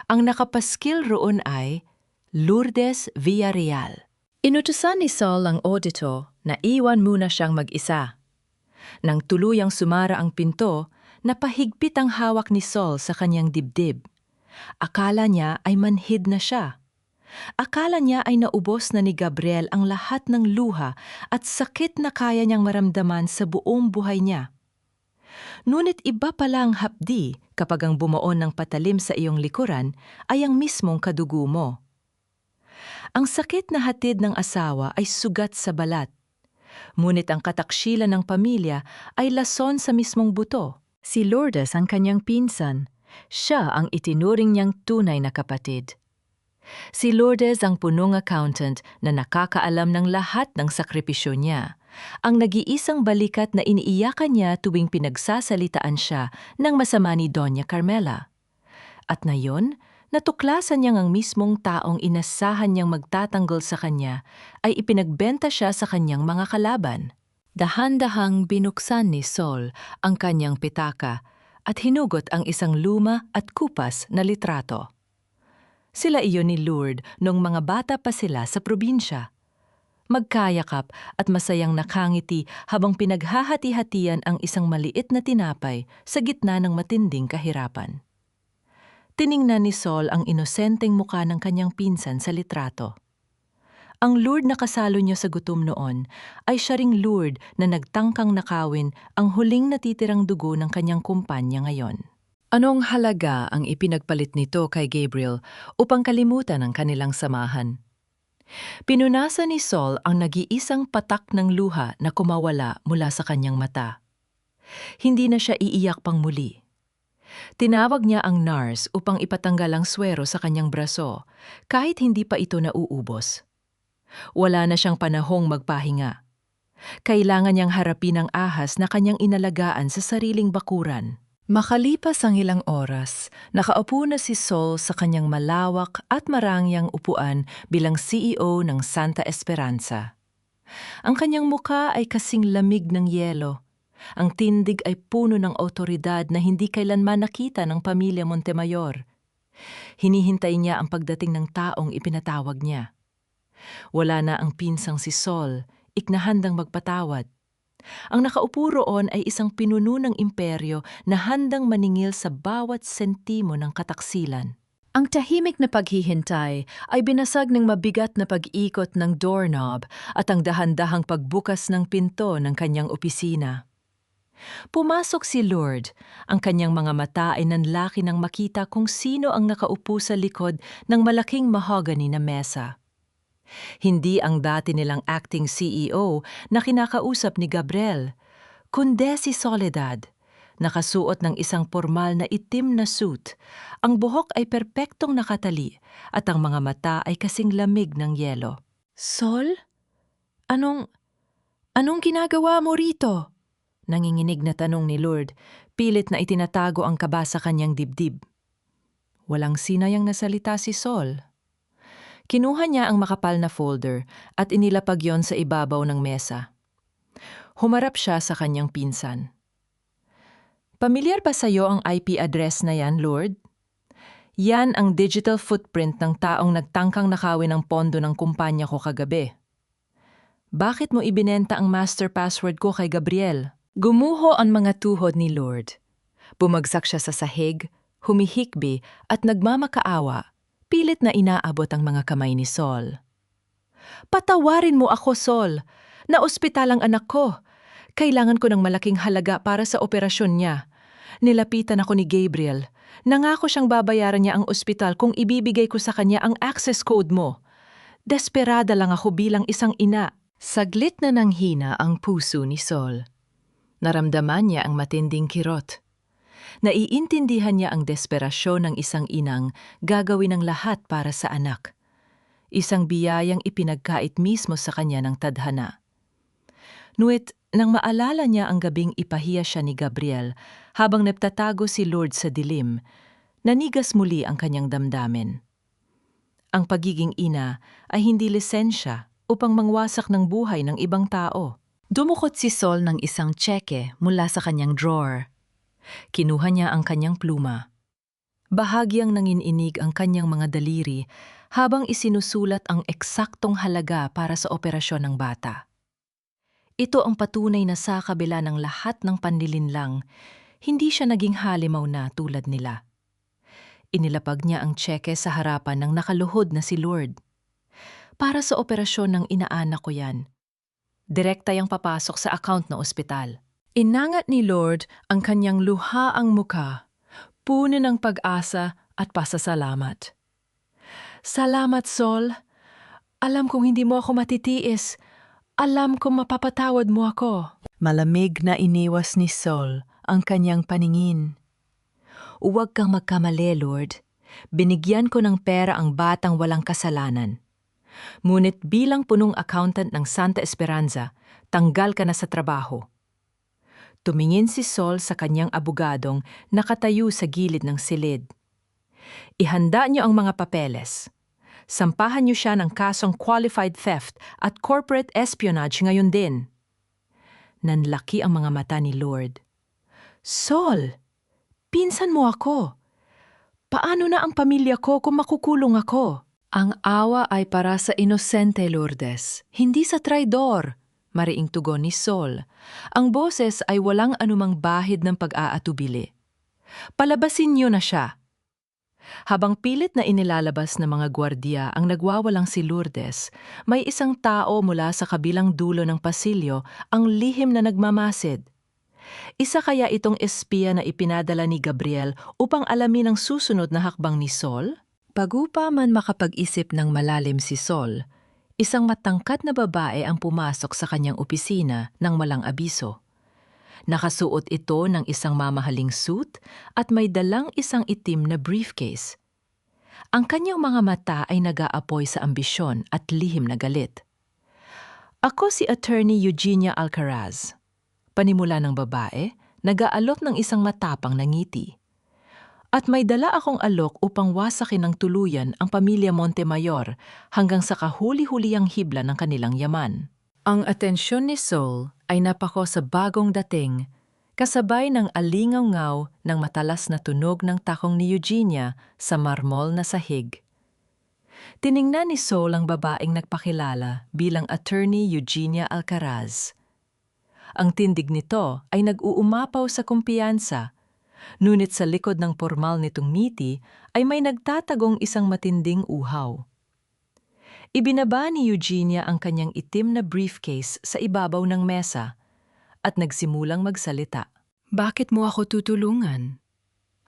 Ang nakapaskil roon ay Lourdes Villarreal. Inutusan ni Sol ang auditor na iwan muna siyang mag-isa. Nang tuluyang sumara ang pinto, napahigpit ang hawak ni Sol sa kanyang dibdib. Akala niya ay manhid na siya. Akala niya ay naubos na ni Gabriel ang lahat ng luha at sakit na kaya niyang maramdaman sa buong buhay niya. Ngunit iba pala ang hapdi kapag ang bumuon ng patalim sa iyong likuran ay ang mismong kadugo mo. Ang sakit na hatid ng asawa ay sugat sa balat. Ngunit ang kataksilan ng pamilya ay lason sa mismong buto. Si Lourdes ang kanyang pinsan. Siya ang itinuring niyang tunay na kapatid. Si Lourdes ang punong accountant na nakakaalam ng lahat ng sakripisyo niya. Ang nag-iisang balikat na iniiyakan niya tuwing pinagsasalitaan siya ng masama ni Doña Carmela. At ngayon, natuklasan niyang ang mismong taong inasahan niyang magtatanggol sa kanya ay ipinagbenta siya sa kanyang mga kalaban. Dahan-dahang binuksan ni Sol ang kanyang pitaka at hinugot ang isang luma at kupas na litrato. Sila iyon ni Lourdes nung mga bata pa sila sa probinsya. Magkayakap at masayang nakangiti habang pinaghahati-hatian ang isang maliit na tinapay sa gitna ng matinding kahirapan. Tiningnan ni Sol ang inosenteng muka ng kanyang pinsan sa litrato. Ang Lord na kasalo niyo sa gutom noon ay siya ring Lord na nagtangkang nakawin ang huling natitirang dugo ng kanyang kumpanya ngayon. Anong halaga ang ipinagpalit nito kay Gabriel upang kalimutan ang kanilang samahan? Pinunasan ni Saul ang nag-iisang patak ng luha na kumawala mula sa kanyang mata. Hindi na siya iiyak pang muli. Tinawag niya ang nurse upang ipatanggal ang swero sa kanyang braso kahit hindi pa ito nauubos. Wala na siyang panahong magpahinga. Kailangan niyang harapin ang ahas na kanyang inalagaan sa sariling bakuran. Makalipas ang ilang oras, nakaupo na si Saul sa kanyang malawak at marangyang upuan bilang CEO ng Santa Esperanza. Ang kanyang muka ay kasing lamig ng yelo. Ang tindig ay puno ng awtoridad na hindi kailanman nakita ng pamilya Montemayor. Hinihintay niya ang pagdating ng taong ipinatawag niya. Wala na ang pinsang si Saul, iknahandang magpatawad. Ang nakaupo roon ay isang pinuno ng imperyo na handang maningil sa bawat sentimo ng kataksilan. Ang tahimik na paghihintay ay binasag ng mabigat na pag-ikot ng doorknob at ang dahan-dahang pagbukas ng pinto ng kanyang opisina. Pumasok si Lord. Ang kanyang mga mata ay nanlaki nang makita kung sino ang nakaupo sa likod ng malaking mahogany na mesa. Hindi ang dati nilang acting CEO na kinakausap ni Gabriel, kundi si Soledad. Nakasuot ng isang formal na itim na suit, ang buhok ay perpektong nakatali at ang mga mata ay kasing lamig ng yelo. Sol? Anong ginagawa mo rito? Nanginginig na tanong ni Lord, pilit na itinatago ang kaba sa kanyang dibdib. Walang sinayang nasalita si Saul. Kinuha niya ang makapal na folder at inilapag yon sa ibabaw ng mesa. Humarap siya sa kanyang pinsan. Pamilyar ba sa iyo ang IP address na yan, Lord? Yan ang digital footprint ng taong nagtangkang nakawin ang pondo ng kumpanya ko kagabi. Bakit mo ibinenta ang master password ko kay Gabriel? Gumuho ang mga tuhod ni Lord. Bumagsak siya sa sahig, humihikbi at nagmamakaawa. Pilit na inaabot ang mga kamay ni Saul. Patawarin mo ako, Saul. Naospital ang anak ko. Kailangan ko ng malaking halaga para sa operasyon niya. Nilapitan ako ni Gabriel. Nangako siyang babayaran niya ang ospital kung ibibigay ko sa kanya ang access code mo. Desperada lang ako bilang isang ina. Saglit na nanghina ang puso ni Saul. Naramdaman niya ang matinding kirot. Naiintindihan niya ang desperasyon ng isang inang gagawin ang lahat para sa anak. Isang biyayang ipinagkait mismo sa kanya ng tadhana. Nuit, nang maalala niya ang gabing ipahiya siya ni Gabriel habang nagtatago si Lord sa dilim, nanigas muli ang kanyang damdamin. Ang pagiging ina ay hindi lisensya upang mangwasak ng buhay ng ibang tao. Dumukot si Saul ng isang tseke mula sa kanyang drawer. Kinuha niya ang kanyang pluma. Bahagyang nanginginig ang kanyang mga daliri habang isinusulat ang eksaktong halaga para sa operasyon ng bata. Ito ang patunay na sa kabila ng lahat ng panlilinlang, hindi siya naging halimaw na tulad nila. Inilapag niya ang tseke sa harapan ng nakaluhod na si Lord. Para sa operasyon ng inaanak ko yan. Direkta yang papasok sa account na ospital. Inangat ni Lord ang kanyang luhaang muka, puno ng pag-asa at pasasalamat. Salamat, Saul. Alam kong hindi mo ako matitiis. Alam kong mapapatawad mo ako. Malamig na iniwas ni Saul ang kanyang paningin. Huwag kang magkamali, Lord. Binigyan ko ng pera ang batang walang kasalanan. Ngunit bilang punong accountant ng Santa Esperanza, tanggal ka na sa trabaho. Tumingin si Saul sa kanyang abogadong nakatayo sa gilid ng silid. Ihanda niyo ang mga papeles. Sampahan niyo siya ng kasong qualified theft at corporate espionage ngayon din. Nanlaki ang mga mata ni Lord. Saul, pinsan mo ako. Paano na ang pamilya ko kung makukulong ako? Ang awa ay para sa inosente, Lourdes, hindi sa traidor. Mariing tugon ni Saul. Ang boses ay walang anumang bahid ng pag-aatubili. Palabasin niyo na siya. Habang pilit na inilalabas ng mga gwardiya ang nagwawalang si Lourdes, may isang tao mula sa kabilang dulo ng pasilyo ang lihim na nagmamasid. Isa kaya itong espiya na ipinadala ni Gabriel upang alamin ang susunod na hakbang ni Sol? Bago pa man makapag-isip ng malalim si Sol, isang matangkad na babae ang pumasok sa kanyang opisina nang walang abiso. Nakasuot ito ng isang mamahaling suit at may dalang isang itim na briefcase. Ang kanyang mga mata ay nag-aapoy sa ambisyon at lihim na galit. Ako si Attorney Eugenia Alcaraz. Panimula ng babae, nag-aalok ng isang matapang na ngiti. At may dala akong alok upang wasakin ng tuluyan ang pamilya Montemayor hanggang sa kahuli-huliyang hibla ng kanilang yaman. Ang atensyon ni Sol ay napako sa bagong dating, kasabay ng alingaw-ngaw ng matalas na tunog ng takong ni Eugenia sa marmol na sahig. Tiningnan ni Sol ang babaeng nagpakilala bilang Attorney Eugenia Alcaraz. Ang tindig nito ay nag-uumapaw sa kumpiyansa, ngunit sa likod ng pormal nitong ngiti ay may nagtatagong isang matinding uhaw. Ibinaba ni Eugenia ang kanyang itim na briefcase sa ibabaw ng mesa at nagsimulang magsalita. "Bakit mo ako tutulungan?"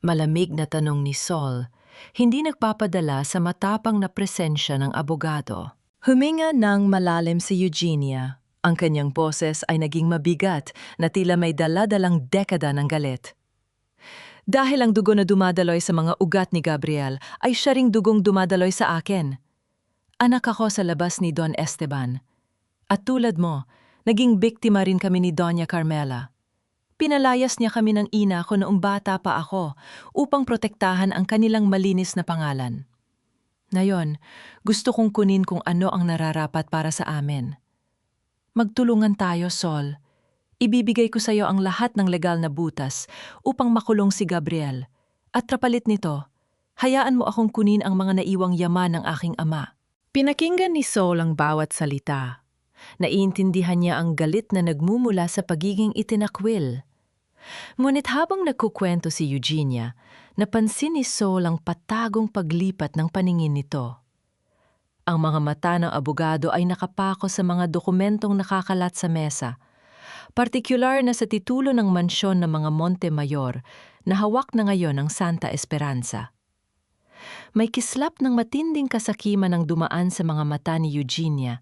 Malamig na tanong ni Sol, hindi nagpapadala sa matapang na presensya ng abogado. Huminga ng malalim si Eugenia. Ang kanyang boses ay naging mabigat na tila may dala-dalang dekada ng galit. Dahil ang dugo na dumadaloy sa mga ugat ni Gabriel ay siya ring dugong dumadaloy sa akin. Anak ako sa labas ni Don Esteban. At tulad mo, naging biktima rin kami ni Doña Carmela. Pinalayas niya kami ng ina ko noong bata pa ako upang protektahan ang kanilang malinis na pangalan. Ngayon, gusto kong kunin kung ano ang nararapat para sa amin. Magtulungan tayo, Sol. Ibibigay ko sa iyo ang lahat ng legal na butas upang makulong si Gabriel. At kapalit nito, hayaan mo akong kunin ang mga naiwang yaman ng aking ama. Pinakinggan ni Sol ang bawat salita. Naiintindihan niya ang galit na nagmumula sa pagiging itinakwil. Ngunit habang nagkukwento si Eugenia, napansin ni Sol ang patagong paglipat ng paningin nito. Ang mga mata ng abogado ay nakapako sa mga dokumentong nakakalat sa mesa, partikular na sa titulo ng mansyon ng mga Montemayor na hawak na ngayon ng Santa Esperanza. May kislap ng matinding kasakiman ang dumaan sa mga mata ni Eugenia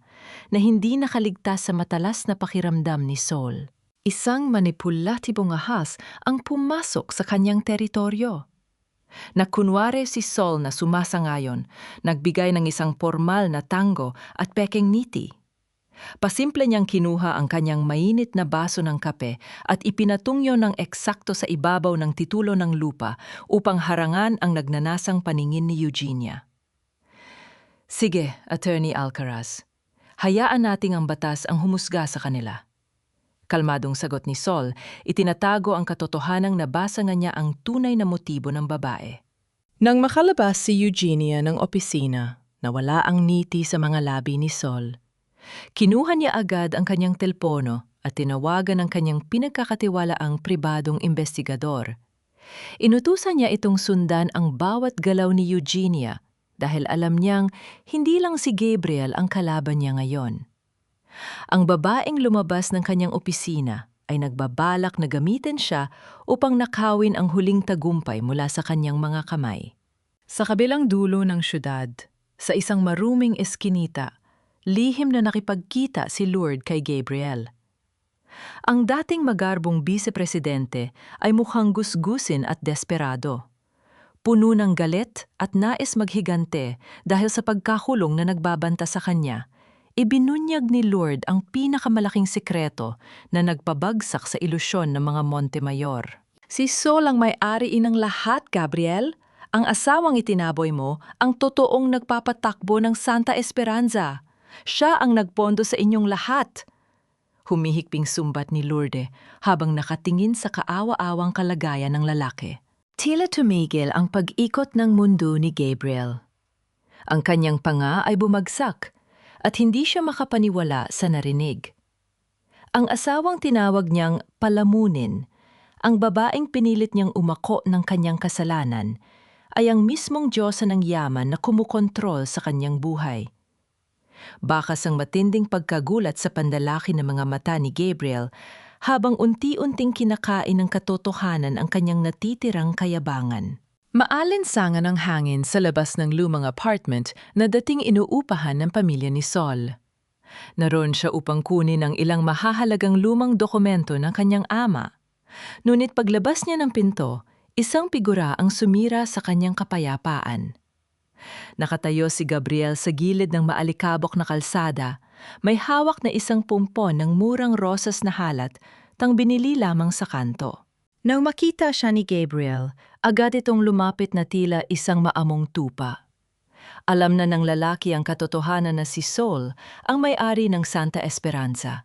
na hindi nakaligtas sa matalas na pakiramdam ni Sol. Isang manipulatibong ahas ang pumasok sa kanyang teritoryo. Nakunwari si Sol na sumasangayon, nagbigay ng isang formal na tango at pekeng ngiti. Pasimple niyang kinuha ang kanyang mainit na baso ng kape at ipinatungyo ng eksakto sa ibabaw ng titulo ng lupa upang harangan ang nagnanasang paningin ni Eugenia. "Sige, Attorney Alcaraz. Hayaan nating ang batas ang humusga sa kanila." Kalmadong sagot ni Sol, itinatago ang katotohanang nabasa nga niya ang tunay na motibo ng babae. Nang makalabas si Eugenia ng opisina, nawala ang ngiti sa mga labi ni Sol. Kinuha niya agad ang kanyang telpono at tinawagan ang kanyang pinagkakatiwalaang pribadong investigador. Inutusan niya itong sundan ang bawat galaw ni Eugenia dahil alam niyang hindi lang si Gabriel ang kalaban niya ngayon. Ang babaeng lumabas ng kanyang opisina ay nagbabalak na gamitin siya upang nakawin ang huling tagumpay mula sa kanyang mga kamay. Sa kabilang dulo ng syudad, sa isang maruming eskinita, lihim na nakipagkita si Lourdes kay Gabriel. Ang dating magarbong vice-presidente ay mukhang gusgusin at desperado. Puno ng galit at nais maghigante dahil sa pagkakulong na nagbabanta sa kanya, ibinunyag ni Lourdes ang pinakamalaking sekreto na nagpabagsak sa ilusyon ng mga Montemayor. "Si Sol ang may-ari ng lahat, Gabriel. Ang asawang itinaboy mo ang totoong nagpapatakbo ng Santa Esperanza. Siya ang nagpondo sa inyong lahat." Humihikping sumbat ni Lourdes habang nakatingin sa kaawa-awang kalagayan ng lalaki. Tila tumigil ang pag-ikot ng mundo ni Gabriel. Ang kanyang panga ay bumagsak at hindi siya makapaniwala sa narinig. Ang asawang tinawag niyang palamunin, ang babaeng pinilit niyang umako ng kanyang kasalanan, ay ang mismong Diyosa ng yaman na kumukontrol sa kanyang buhay. Bakas ang matinding pagkagulat sa pandalaki ng mga mata ni Gabriel habang unti-unting kinakain ng katotohanan ang kanyang natitirang kayabangan. Maalinsangan ang hangin sa labas ng lumang apartment na dating inuupahan ng pamilya ni Sol. Naroon siya upang kunin ang ilang mahahalagang lumang dokumento ng kanyang ama. Ngunit paglabas niya ng pinto, isang figura ang sumira sa kanyang kapayapaan. Nakatayo si Gabriel sa gilid ng maalikabok na kalsada, may hawak na isang pumpon ng murang rosas na halat tang binili lamang sa kanto. Nang makita siya ni Gabriel, agad itong lumapit na tila isang maamong tupa. Alam na ng lalaki ang katotohanan na si Sol ang may-ari ng Santa Esperanza.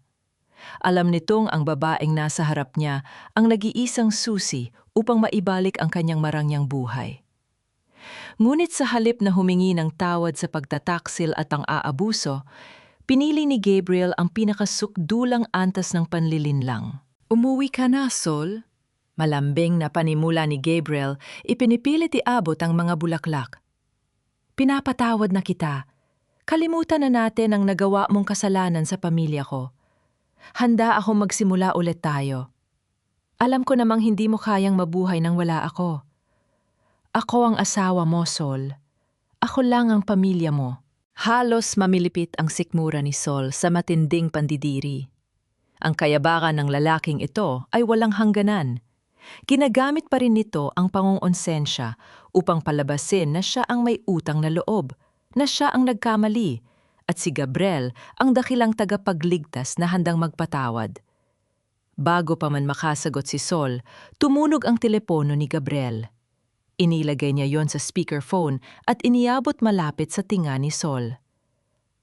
Alam nitong ang babaeng nasa harap niya ang nag-iisang susi upang maibalik ang kanyang marangyang buhay. Ngunit sa halip na humingi ng tawad sa pagtataksil at ang aabuso, pinili ni Gabriel ang pinakasukdulang antas ng panlilinlang. "Umuwi ka na, Sol?" Malambing na panimula ni Gabriel, ipinipilit iabot ang mga bulaklak. "Pinapatawad na kita. Kalimutan na natin ang nagawa mong kasalanan sa pamilya ko. Handa akong magsimula ulit tayo. Alam ko namang hindi mo kayang mabuhay nang wala ako. Ako ang asawa mo, Sol. Ako lang ang pamilya mo." Halos mamilipit ang sikmura ni Sol sa matinding pandidiri. Ang kayabangan ng lalaking ito ay walang hangganan. Ginagamit pa rin nito ang pangungonsensya upang palabasin na siya ang may utang na loob, na siya ang nagkamali, at si Gabriel ang dakilang tagapagligtas na handang magpatawad. Bago pa man makasagot si Sol, tumunog ang telepono ni Gabriel. Inilagay niya yon sa speakerphone at iniabot malapit sa tinga ni Sol.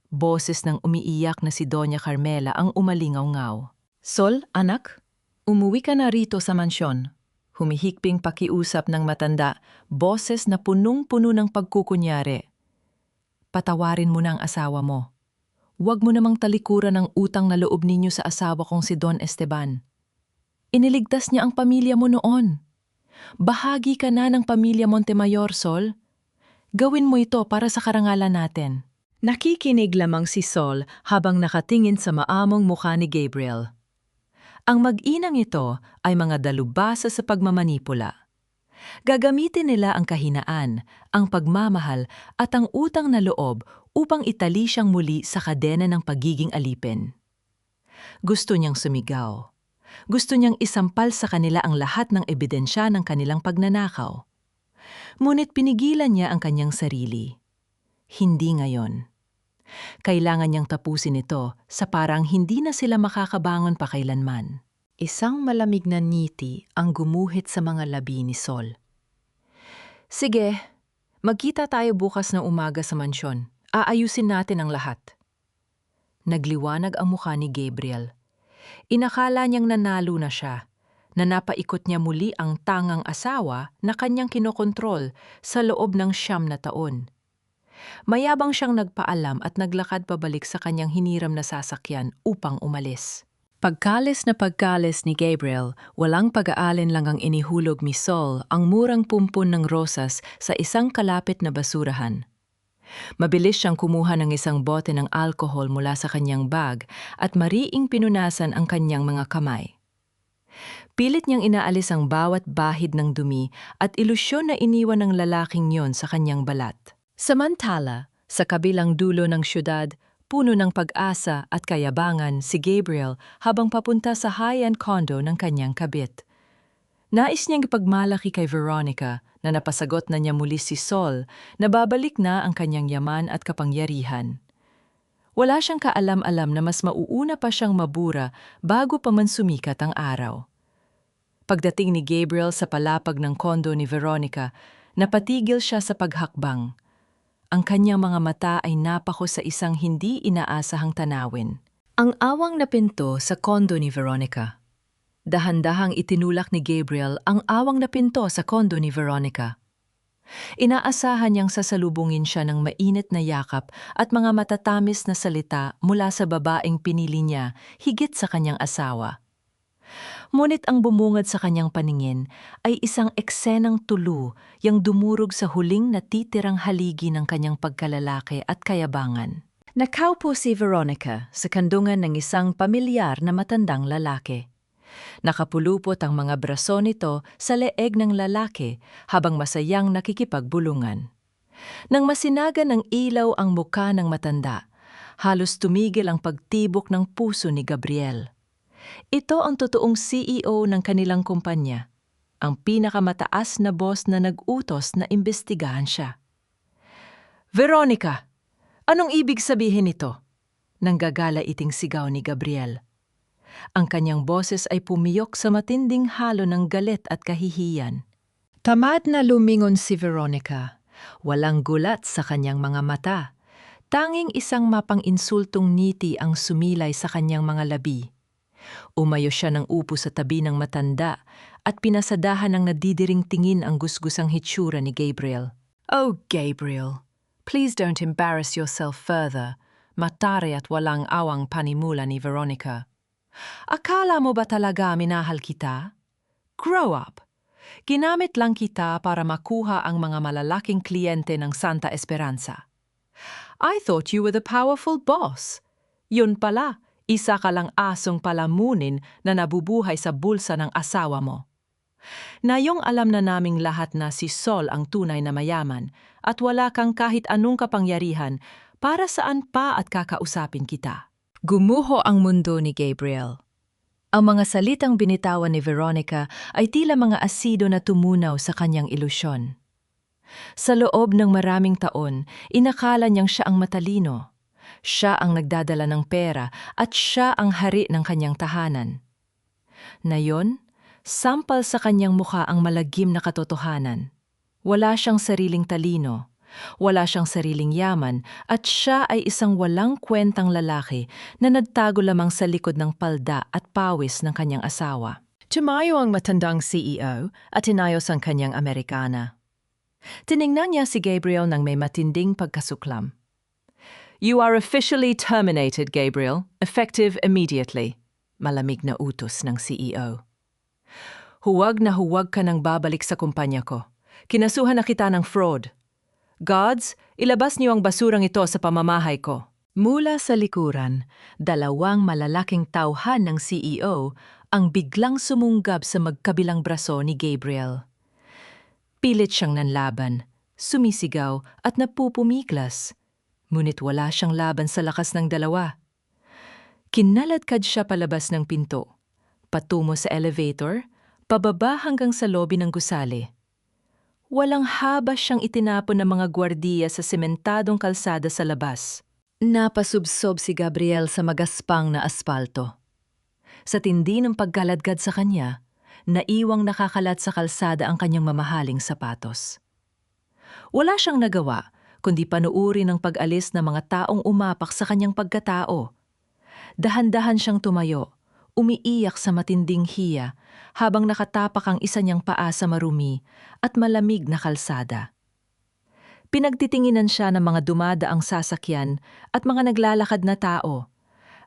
Boses ng umiiyak na si Doña Carmela ang umalingaw-ngaw. "Sol, anak, umuwi ka na rito sa mansyon." Humihikping pakiusap ng matanda, boses na punong-puno ng pagkukunyari. "Patawarin mo na ang asawa mo. Huwag mo namang talikuran ang utang na loob ninyo sa asawa kong si Don Esteban. Iniligtas niya ang pamilya mo noon. Bahagi ka na ng pamilya Montemayor, Sol. Gawin mo ito para sa karangalan natin." Nakikinig lamang si Sol habang nakatingin sa maamong mukha ni Gabriel. Ang mag-inang ito ay mga dalubhasa sa pagmamanipula. Gagamitin nila ang kahinaan, ang pagmamahal at ang utang na loob upang itali siyang muli sa kadena ng pagiging alipin. Gusto niyang sumigaw. Gusto niyang isampal sa kanila ang lahat ng ebidensya ng kanilang pagnanakaw. Ngunit pinigilan niya ang kanyang sarili. Hindi ngayon. Kailangan niyang tapusin ito sa parang hindi na sila makakabangon pa kailanman. Isang malamig na ngiti ang gumuhit sa mga labi ni Sol. "Sige, magkita tayo bukas ng umaga sa mansyon. Aayusin natin ang lahat." Nagliwanag ang mukha ni Gabriel. Inakala niyang nanalo na siya, na napaikot niya muli ang tangang asawa na kanyang kinokontrol sa loob ng 9 na taon. Mayabang siyang nagpaalam at naglakad pabalik sa kanyang hiniram na sasakyan upang umalis. Pagkalis na pagkalis ni Gabriel, walang pag-aalin lang ang inihulog ni Sol ang murang pumpon ng rosas sa isang kalapit na basurahan. Mabilis siyang kumuha ng isang bote ng alkohol mula sa kanyang bag at mariing pinunasan ang kanyang mga kamay. Pilit niyang inaalis ang bawat bahid ng dumi at ilusyon na iniwan ng lalaking yon sa kanyang balat. Samantala, sa kabilang dulo ng syudad, puno ng pag-asa at kayabangan si Gabriel habang papunta sa high-end condo ng kanyang kabit. Nais niyang ipagmalaki kay Veronica na napasagot na niya muli si Sol na babalik na ang kanyang yaman at kapangyarihan. Wala siyang kaalam-alam na mas mauuna pa siyang mabura bago pa man sumikat ang araw. Pagdating ni Gabriel sa palapag ng kondo ni Veronica, napatigil siya sa paghakbang. Ang kanyang mga mata ay napako sa isang hindi inaasahang tanawin. Ang awang na pinto sa kondo ni Veronica. Dahan-dahang itinulak ni Gabriel ang awang na pinto sa kondo ni Veronica. Inaasahan niyang sasalubungin siya ng mainit na yakap at mga matatamis na salita mula sa babaeng pinili niya higit sa kanyang asawa. Ngunit ang bumungad sa kanyang paningin ay isang eksenang tulu yang dumurog sa huling natitirang haligi ng kanyang pagkalalaki at kayabangan. Nakaupo si Veronica sa kandungan ng isang pamilyar na matandang lalaki. Nakapulupot ang mga braso nito sa leeg ng lalaki habang masayang nakikipagbulungan. Nang masinaga ng ilaw ang muka ng matanda, halos tumigil ang pagtibok ng puso ni Gabriel. Ito ang totoong CEO ng kanilang kumpanya, ang pinakamataas na boss na nag-utos na imbestigahan siya. "Veronica, anong ibig sabihin nito?" Nanggagala iting sigaw ni Gabriel. Ang kanyang boses ay pumiyok sa matinding halo ng galit at kahihiyan. Tamad na lumingon si Veronica. Walang gulat sa kanyang mga mata. Tanging isang mapang-insultong ngiti ang sumilay sa kanyang mga labi. Umayo siya ng upo sa tabi ng matanda at pinasadahan ng nadidiring tingin ang gusgusang hitsura ni Gabriel. "Oh, Gabriel, please don't embarrass yourself further," matari at walang awang panimula ni Veronica. "Akala mo ba talaga minahal kita? Grow up! Ginamit lang kita para makuha ang mga malalaking kliyente ng Santa Esperanza. I thought you were the powerful boss. Yun pala, isa ka lang asong palamunin na nabubuhay sa bulsa ng asawa mo. Ngayong alam na naming lahat na si Sol ang tunay na mayaman at wala kang kahit anong kapangyarihan, para saan pa at kakausapin kita?" Gumuho ang mundo ni Gabriel. Ang mga salitang binitawan ni Veronica ay tila mga asido na tumunaw sa kanyang ilusyon. Sa loob ng maraming taon, inakala niyang siya ang matalino. Siya ang nagdadala ng pera at siya ang hari ng kanyang tahanan. Ngayon, sampal sa kanyang mukha ang malagim na katotohanan. Wala siyang sariling talino, wala siyang sariling yaman, at siya ay isang walang kwentang lalaki na nagtago lamang sa likod ng palda at pawis ng kanyang asawa. Tumayo ang matandang CEO at inayos ang kanyang Amerikana. Tiningnan niya si Gabriel nang may matinding pagkasuklam. "You are officially terminated, Gabriel, effective immediately," malamig na utos ng CEO. "Huwag na huwag ka nang babalik sa kumpanya ko. Kinasuhan na kita ng fraud. Guards, ilabas niyo ang basurang ito sa pamamahay ko." Mula sa likuran, dalawang malalaking tauhan ng CEO ang biglang sumunggab sa magkabilang braso ni Gabriel. Pilit siyang nanlaban, sumisigaw at napupumiglas. Ngunit wala siyang laban sa lakas ng dalawa. Kinaladkad siya palabas ng pinto, patungo sa elevator, pababa hanggang sa lobi ng gusali. Walang habas siyang itinapon ng mga gwardiya sa sementadong kalsada sa labas. Napasubsob si Gabriel sa magaspang na aspalto. Sa tindi ng pagkaladkad sa kanya, naiwang nakakalat sa kalsada ang kanyang mamahaling sapatos. Wala siyang nagawa kundi panuuri ng pag-alis ng mga taong umapak sa kanyang pagkatao. Dahan-dahan siyang tumayo, umiiyak sa matinding hiya habang nakatapak ang isa niyang paa sa marumi at malamig na kalsada. Pinagtitinginan siya ng mga dumadaang sasakyan at mga naglalakad na tao.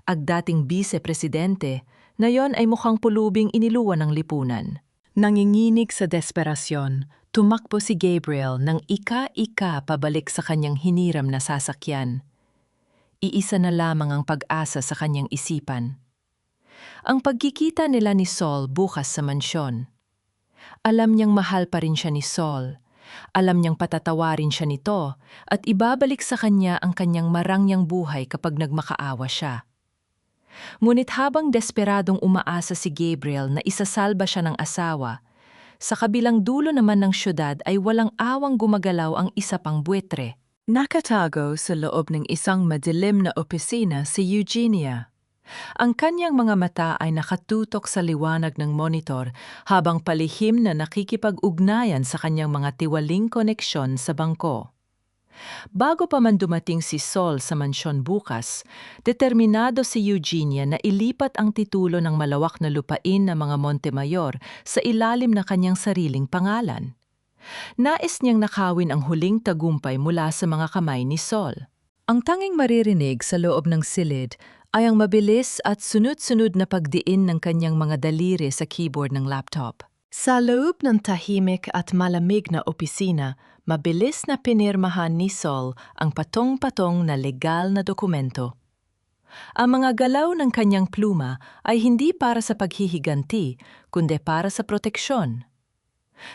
Ang dating vice-presidente, ngayon ay mukhang pulubing iniluwan ng lipunan. Nanginginig sa desperasyon, tumakbo si Gabriel ng ika-ika pabalik sa kanyang hiniram na sasakyan. Iisa na lamang ang pag-asa sa kanyang isipan. Ang pagkikita nila ni Sol bukas sa mansyon. Alam niyang mahal pa rin siya ni Sol. Alam niyang patatawarin siya nito at ibabalik sa kanya ang kanyang marangyang buhay kapag nagmakaawa siya. Ngunit habang desperadong umaasa si Gabriel na isasalba siya ng asawa, sa kabilang dulo naman ng syudad ay walang awang gumagalaw ang isa pang buwetre. Nakatago sa loob ng isang madilim na opisina si Eugenia. Ang kanyang mga mata ay nakatutok sa liwanag ng monitor habang palihim na nakikipag-ugnayan sa kanyang mga tiwaling koneksyon sa bangko. Bago pa man dumating si Sol sa mansyon bukas, determinado si Eugenia na ilipat ang titulo ng malawak na lupain ng mga Montemayor sa ilalim ng kanyang sariling pangalan. Nais niyang nakawin ang huling tagumpay mula sa mga kamay ni Sol. Ang tanging maririnig sa loob ng silid ay ang mabilis at sunod-sunod na pagdiin ng kanyang mga daliri sa keyboard ng laptop. Sa loob ng tahimik at malamig na opisina, mabilis na pinirmahan ni Sol ang patong-patong na legal na dokumento. Ang mga galaw ng kanyang pluma ay hindi para sa paghihiganti, kundi para sa proteksyon.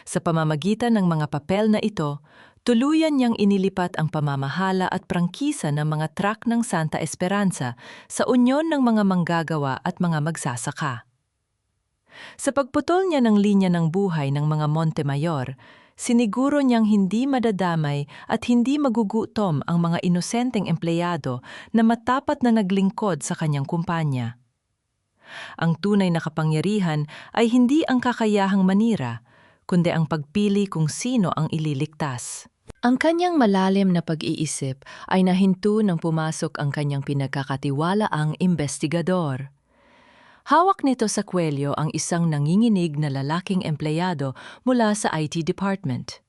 Sa pamamagitan ng mga papel na ito, tuluyan niyang inilipat ang pamamahala at prangkisa ng mga truck ng Santa Esperanza sa unyon ng mga manggagawa at mga magsasaka. Sa pagputol niya ng linya ng buhay ng mga Montemayor, siniguro niyang hindi madadamay at hindi magugutom ang mga inosenteng empleyado na matapat na naglingkod sa kanyang kumpanya. Ang tunay na kapangyarihan ay hindi ang kakayahang manira, kundi ang pagpili kung sino ang ililigtas. Ang kanyang malalim na pag-iisip ay nahinto nang pumasok ang kanyang pinagkakatiwalaang investigador. Hawak nito sa kwelyo ang isang nanginginig na lalaking empleyado mula sa IT department.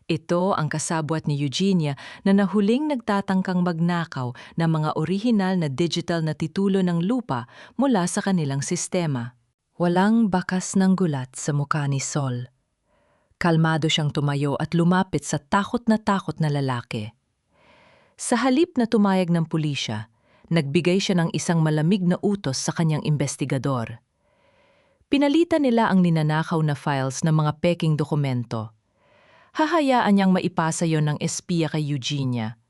Ito ang kasabwat ni Eugenia na nahuling nagtatangkang magnakaw ng mga orihinal na digital na titulo ng lupa mula sa kanilang sistema. Walang bakas ng gulat sa mukha ni Sol. Kalmado siyang tumayo at lumapit sa takot na lalaki. Sa halip na tumayag ng pulisya, nagbigay siya ng isang malamig na utos sa kanyang investigador. Pinalitan nila ang ninanakaw na files ng mga peking dokumento. Hahayaan niyang maipasa yon ng espiya kay Eugenia.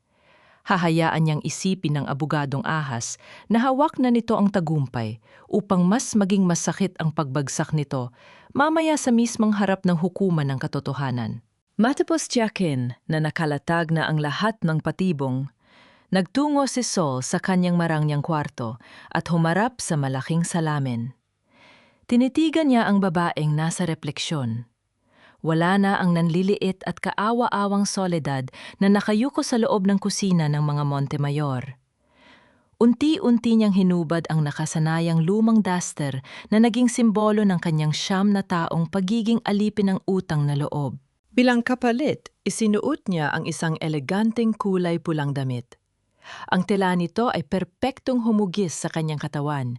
Hahayaan niyang isipin ng abogadong ahas na hawak na nito ang tagumpay upang mas maging masakit ang pagbagsak nito mamaya sa mismong harap ng hukuman ng katotohanan. Matapos tiyakin na nakalatag na ang lahat ng patibong, nagtungo si Sol sa kanyang marangyang kwarto at humarap sa malaking salamin. Tinitigan niya ang babaeng nasa refleksyon. Wala na ang nanliliit at kaawa-awang soledad na nakayuko sa loob ng kusina ng mga Montemayor. Unti-unti niyang hinubad ang nakasanayang lumang duster na naging simbolo ng kanyang siyam na taong pagiging alipin ng utang na loob. Bilang kapalit, isinuot niya ang isang eleganteng kulay pulang damit. Ang tela nito ay perpektong humugis sa kanyang katawan,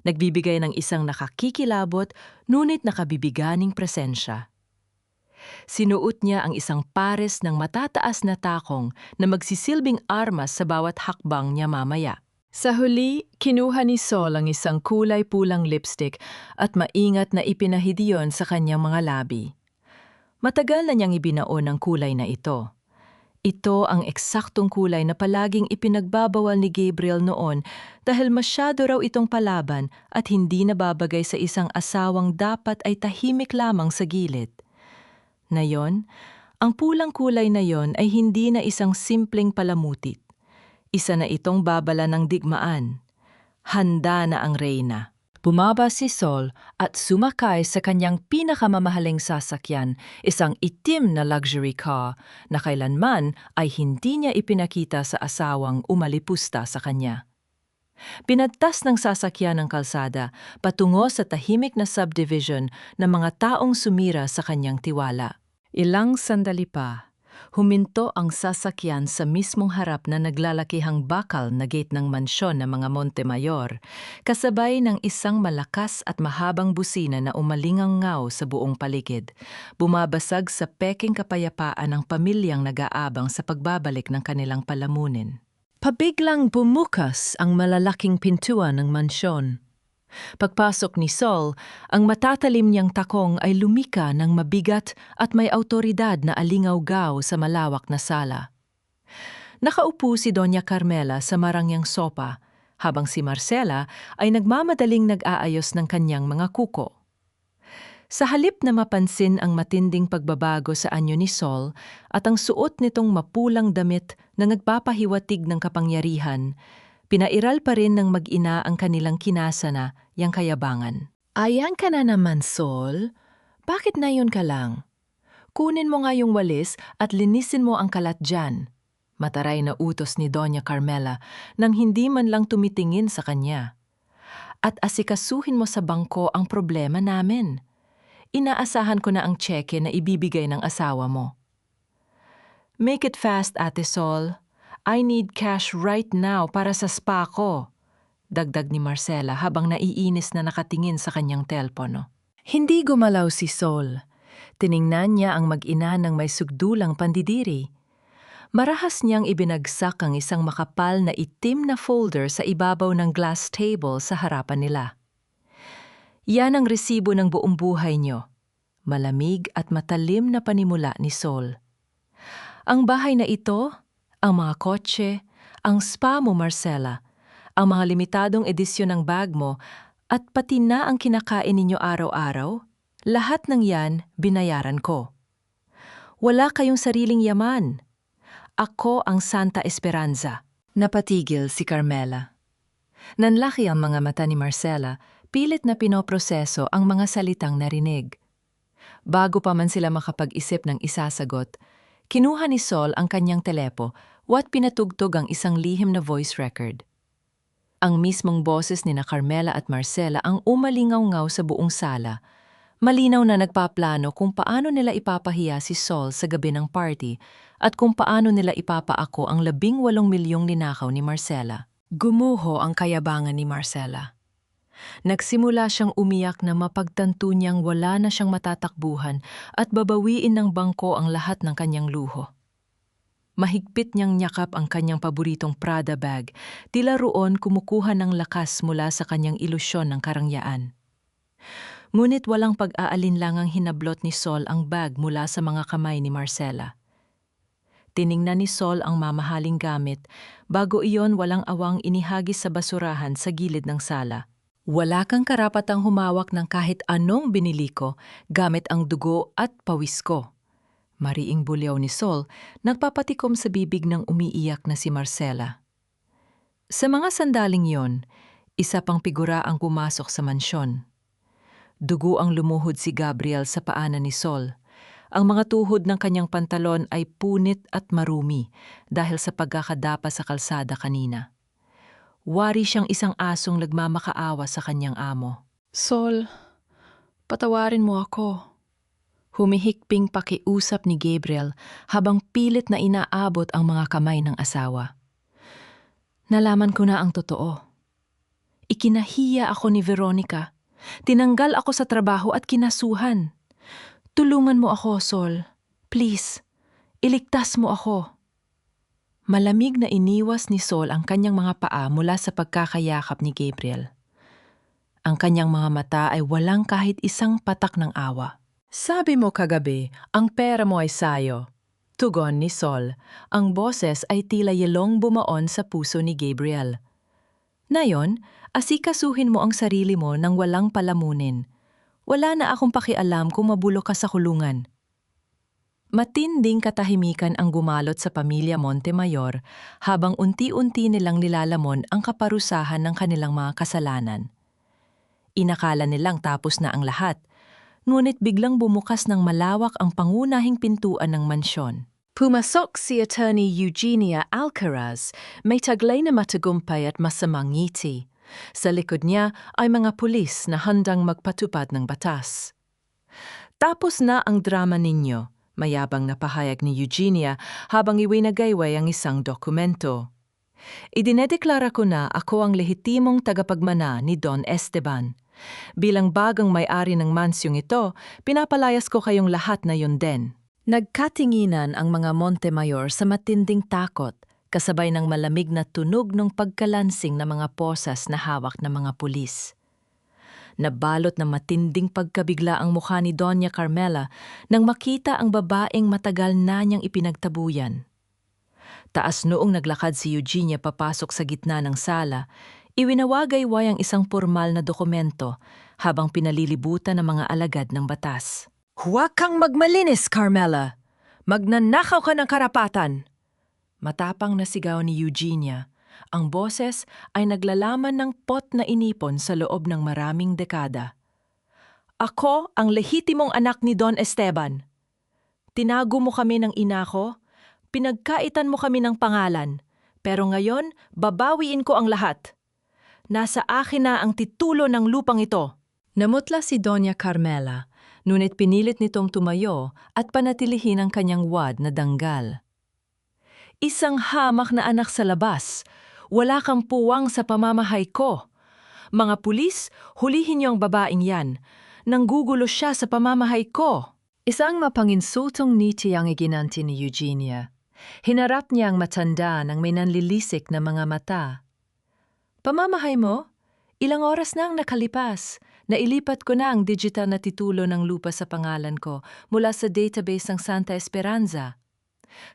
nagbibigay ng isang nakakikilabot ngunit nakabibiganing presensya. Sinuot niya ang isang pares ng matataas na takong na magsisilbing armas sa bawat hakbang niya mamaya. Sa huli, kinuha ni Sol ang isang kulay pulang lipstick at maingat na ipinahidiyon sa kanyang mga labi. Matagal na niyang ibinaon ang kulay na ito. Ito ang eksaktong kulay na palaging ipinagbabawal ni Gabriel noon dahil masyado raw itong palaban at hindi nababagay sa isang asawang dapat ay tahimik lamang sa gilid. Ngayon, ang pulang kulay na yon ay hindi na isang simpleng palamutit. Isa na itong babala ng digmaan. Handa na ang reyna. Bumaba si Sol at sumakay sa kanyang pinakamamahaling sasakyan, isang itim na luxury car na kailanman ay hindi niya ipinakita sa asawang umalipusta sa kanya. Pinagtas ng sasakyan ng kalsada patungo sa tahimik na subdivision ng mga taong sumira sa kanyang tiwala. Ilang sandali pa, huminto ang sasakyan sa mismong harap na naglalakihang bakal na gate ng mansyon ng mga Montemayor, kasabay ng isang malakas at mahabang busina na umalingangaw sa buong paligid, bumabasag sa peking kapayapaan ng pamilyang nag-aabang sa pagbabalik ng kanilang palamunin. Pabiglang bumukas ang malalaking pintuan ng mansyon. Pagpasok ni Sol, ang matatalim niyang takong ay lumika ng mabigat at may awtoridad na alingaw-gaw sa malawak na sala. Nakaupo si Doña Carmela sa marangyang sopa, habang si Marcela ay nagmamadaling nag-aayos ng kanyang mga kuko. Sa halip na mapansin ang matinding pagbabago sa anyo ni Sol at ang suot nitong mapulang damit na nagpapahiwatig ng kapangyarihan, pinairal pa rin ng mag-ina ang kanilang kinasana, yang kayabangan. Ayan ka na naman, Sol. Bakit na yun ka lang? Kunin mo nga yung walis at linisin mo ang kalat dyan. Mataray na utos ni Doña Carmela nang hindi man lang tumitingin sa kanya. At asikasuhin mo sa bangko ang problema namin. Inaasahan ko na ang tseke na ibibigay ng asawa mo. Make it fast, Ate Sol. I need cash right now para sa spa ko. dagdag ni Marcela habang naiinis na nakatingin sa kanyang telpono. Hindi gumalaw si Sol. Tiningnan niya ang mag-ina ng may sugdulang pandidiri. Marahas niyang ibinagsak ang isang makapal na itim na folder sa ibabaw ng glass table sa harapan nila. Yan ang resibo ng buong buhay niyo. Malamig at matalim na panimula ni Sol. Ang bahay na ito, ang mga kotse, ang spa mo, Marcela, ang mga limitadong edisyon ng bag mo, at pati na ang kinakain ninyo araw-araw, lahat ng yan binayaran ko. Wala kayong sariling yaman. Ako ang Santa Esperanza. Napatigil si Carmela. Nanlaki ang mga mata ni Marcela, pilit na pinoproseso ang mga salitang narinig. Bago pa man sila makapag-isip ng isasagot, kinuha ni Sol ang kanyang telepo at pinatugtog ang isang lihim na voice record. Ang mismong boses ni na Carmela at Marcela ang umalingaw-ngaw sa buong sala. Malinaw na nagpaplano kung paano nila ipapahiya si Sol sa gabi ng party at kung paano nila ipapaako ang 18 milyong ninakaw ni Marcela. Gumuho ang kayabangan ni Marcela. Nagsimula siyang umiyak na mapagtanto niyang wala na siyang matatakbuhan at babawiin ng bangko ang lahat ng kanyang luho. Mahigpit niyang nyakap ang kanyang paboritong Prada bag, tila roon kumukuha ng lakas mula sa kanyang ilusyon ng karangyaan. Ngunit walang pag-aalinlangang hinablot ni Sol ang bag mula sa mga kamay ni Marcela. Tiningnan ni Sol ang mamahaling gamit, bago iyon walang awang inihagis sa basurahan sa gilid ng sala. Wala kang karapatang humawak ng kahit anong binili ko gamit ang dugo at pawis ko. Mariing bulyaw ni Sol, nagpapatikom sa bibig ng umiiyak na si Marcela. Sa mga sandaling yon, isa pang figura ang pumasok sa mansyon. Dugo ang lumuhod si Gabriel sa paanan ni Sol. Ang mga tuhod ng kanyang pantalon ay punit at marumi dahil sa pagkakadapa sa kalsada kanina. Wari siyang isang asong nagmamakaawa sa kanyang amo. Sol, patawarin mo ako. Humihikping pakiusap ni Gabriel habang pilit na inaabot ang mga kamay ng asawa. Nalaman ko na ang totoo. Ikinahiya ako ni Veronica. Tinanggal ako sa trabaho at kinasuhan. Tulungan mo ako, Sol. Please, iligtas mo ako. Malamig na iniwas ni Sol ang kanyang mga paa mula sa pagkakayakap ni Gabriel. Ang kanyang mga mata ay walang kahit isang patak ng awa. Sabi mo kagabi, ang pera mo ay sayo. Tugon ni Sol. Ang boses ay tila yelong bumaon sa puso ni Gabriel. Ngayon, asikasuhin mo ang sarili mo nang walang palamunin. Wala na akong pakialam kung mabulok ka sa kulungan. Matinding katahimikan ang gumalot sa pamilya Montemayor habang unti-unti nilang nilalamon ang kaparusahan ng kanilang mga kasalanan. Inakala nilang tapos na ang lahat, ngunit biglang bumukas ng malawak ang pangunahing pintuan ng mansyon. Pumasok si Attorney Eugenia Alcaraz, may taglay na matagumpay at masamang ngiti. Sa likod niya ay mga pulis na handang magpatupad ng batas. Tapos na ang drama ninyo, mayabang na pahayag ni Eugenia habang iwinagayway ang isang dokumento. Idinedeklara ko na ako ang lehitimong tagapagmana ni Don Esteban. Bilang bagang may-ari ng mansyong ito, pinapalayas ko kayong lahat na yun din. Nagkatinginan ang mga Montemayor sa matinding takot, kasabay ng malamig na tunog ng pagkalansing ng mga posas na hawak ng mga pulis. Nabalot ng matinding pagkabigla ang mukha ni Doña Carmela nang makita ang babaeng matagal na niyang ipinagtabuyan. Taas noong naglakad si Eugenia papasok sa gitna ng sala, iwinawagayway ang isang formal na dokumento habang pinalilibutan ng mga alagad ng batas. Huwag kang magmalinis, Carmela! Magnanakaw ka ng karapatan! Matapang na sigaw ni Eugenia. Ang boses ay naglalaman ng pot na inipon sa loob ng maraming dekada. Ako ang lehitimong anak ni Don Esteban. Tinago mo kami ng ina ko, pinagkaitan mo kami ng pangalan, pero ngayon babawiin ko ang lahat. Nasa akin na ang titulo ng lupang ito. Namutla si Doña Carmela, ngunit pinilit nitong tumayo at panatilihin ang kanyang wad na danggal. Isang hamak na anak sa labas. Wala kang puwang sa pamamahay ko. Mga pulis, hulihin niyo ang babaeng yan. Nanggugulo siya sa pamamahay ko. Isang mapanginsultong niti ang iginanti ni Eugenia. Hinarap niya ang matanda ng may nanlilisik na mga mata. Pamamahay mo? Ilang oras na ang nakalipas. Nailipat ko na ang digital na titulo ng lupa sa pangalan ko mula sa database ng Santa Esperanza.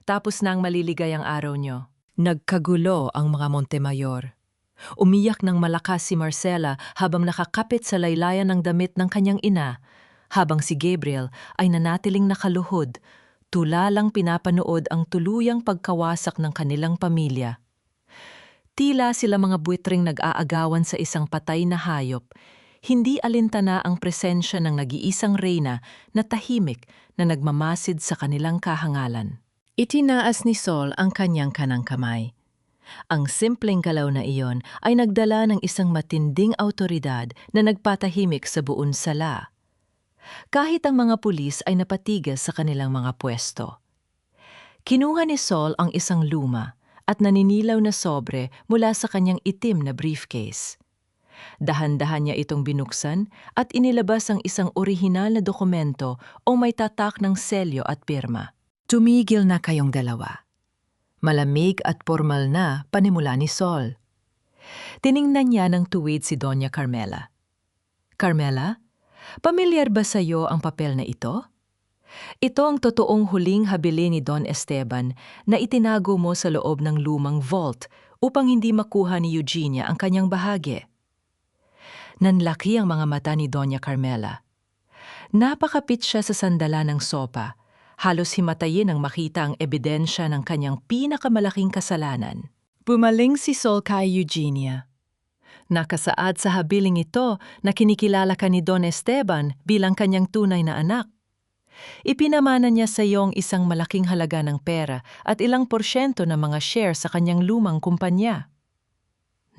Tapos na ang maliligayang araw niyo. Nagkagulo ang mga Montemayor. Umiyak ng malakas si Marcela habang nakakapit sa laylayan ng damit ng kanyang ina, habang si Gabriel ay nanatiling nakaluhod, tulalang pinapanood ang tuluyang pagkawasak ng kanilang pamilya. Tila sila mga buwitring nag-aagawan sa isang patay na hayop, hindi alintana ang presensya ng nag-iisang reyna na tahimik na nagmamasid sa kanilang kahangalan. Itinaas ni Sol ang kanyang kanang kamay. Ang simpleng galaw na iyon ay nagdala ng isang matinding awtoridad na nagpatahimik sa buong sala. Kahit ang mga pulis ay napatigas sa kanilang mga pwesto. Kinuha ni Sol ang isang luma at naninilaw na sobre mula sa kanyang itim na briefcase. Dahan-dahan niya itong binuksan at inilabas ang isang orihinal na dokumento o may tatak ng selyo at pirma. Tumigil na kayong dalawa. Malamig at formal na panimula ni Sol. Tiningnan niya ng tuwid si Doña Carmela. Carmela, pamilyar ba sa iyo ang papel na ito? Ito ang totoong huling habili ni Don Esteban na itinago mo sa loob ng lumang vault upang hindi makuha ni Eugenia ang kanyang bahagi. Nanlaki ang mga mata ni Doña Carmela. Napakapit siya sa sandala ng sopa. Halos himatayin ang makita ang ebidensya ng kanyang pinakamalaking kasalanan. Bumaling si Sol kay Eugenia. Nakasaad sa habiling ito na kinikilala ka ni Don Esteban bilang kanyang tunay na anak. Ipinamana niya sa iyo ang isang malaking halaga ng pera at ilang porsyento ng mga share sa kanyang lumang kumpanya.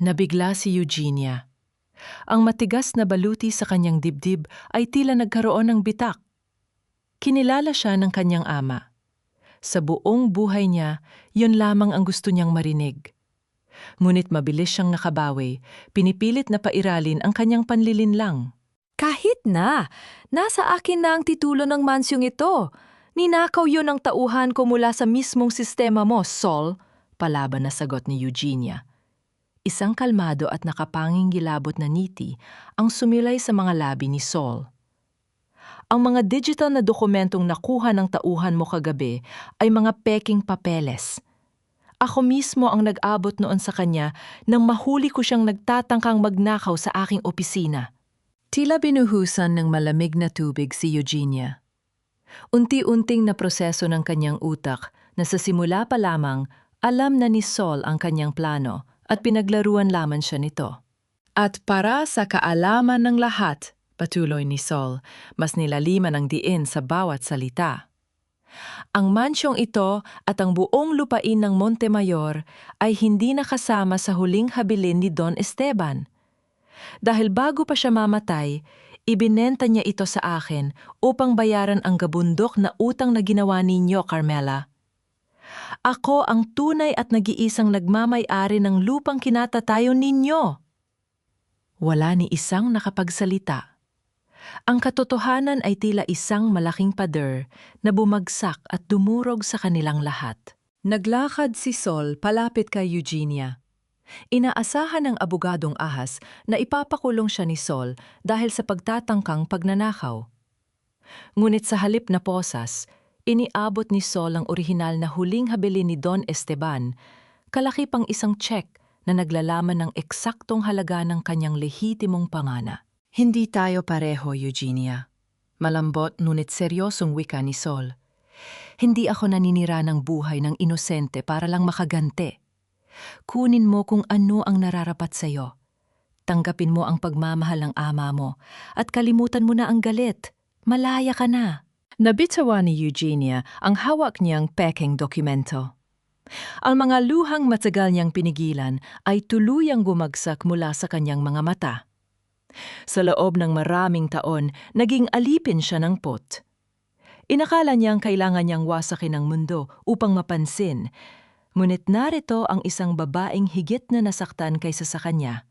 Nabigla si Eugenia. Ang matigas na baluti sa kanyang dibdib ay tila nagkaroon ng bitak. Kinilala siya ng kanyang ama. Sa buong buhay niya, yun lamang ang gusto niyang marinig. Ngunit mabilis siyang nakabawi, pinipilit na pairalin ang kanyang panlilinlang. Kahit na! Nasa akin na ang titulo ng mansyong ito. Ninakaw yun ang tauhan ko mula sa mismong sistema mo, Sol, palaban na sagot ni Eugenia. Isang kalmado at nakapanging gilabot na ngiti ang sumilay sa mga labi ni Sol. Ang mga digital na dokumentong nakuha ng tauhan mo kagabi ay mga peking papeles. Ako mismo ang nag-abot noon sa kanya nang mahuli ko siyang nagtatangkang magnakaw sa aking opisina. Tila binuhusan ng malamig na tubig si Eugenia. Unti-unting na proseso ng kanyang utak na sa simula pa lamang alam na ni Sol ang kanyang plano at pinaglaruan lamang siya nito. At para sa kaalaman ng lahat, patuloy ni Sol, mas nilaliman ang diin sa bawat salita. Ang mansyong ito at ang buong lupain ng Montemayor ay hindi nakasama sa huling habilin ni Don Esteban. Dahil bago pa siya mamatay, ibinenta niya ito sa akin upang bayaran ang gabundok na utang na ginawa ninyo, Carmela. Ako ang tunay at nag-iisang nagmamay-ari ng lupang kinatatayo ninyo. Wala ni isang nakapagsalita. Ang katotohanan ay tila isang malaking pader na bumagsak at dumurog sa kanilang lahat. Naglakad si Sol palapit kay Eugenia. Inaasahan ng abogadong ahas na ipapakulong siya ni Sol dahil sa pagtatangkang pagnanakaw. Ngunit sa halip na posas, iniabot ni Sol ang orihinal na huling habili ni Don Esteban, kalaki pang isang check na naglalaman ng eksaktong halaga ng kanyang lehitimong pangana. Hindi tayo pareho, Eugenia. Malambot ngunit seryosong wika ni Sol. Hindi ako naninira ng buhay ng inosente para lang makaganti. Kunin mo kung ano ang nararapat sa iyo. Tanggapin mo ang pagmamahal ng ama mo at kalimutan mo na ang galit. Malaya ka na. Nabitawa ni Eugenia ang hawak niyang peking dokumento. Ang mga luhang matagal niyang pinigilan ay tuluyang bumagsak mula sa kanyang mga mata. Sa loob ng maraming taon, naging alipin siya ng Inakala niyang kailangan niyang wasakin ang mundo upang mapansin. Ngunit narito ang isang babaeng higit na nasaktan kaysa sa kanya.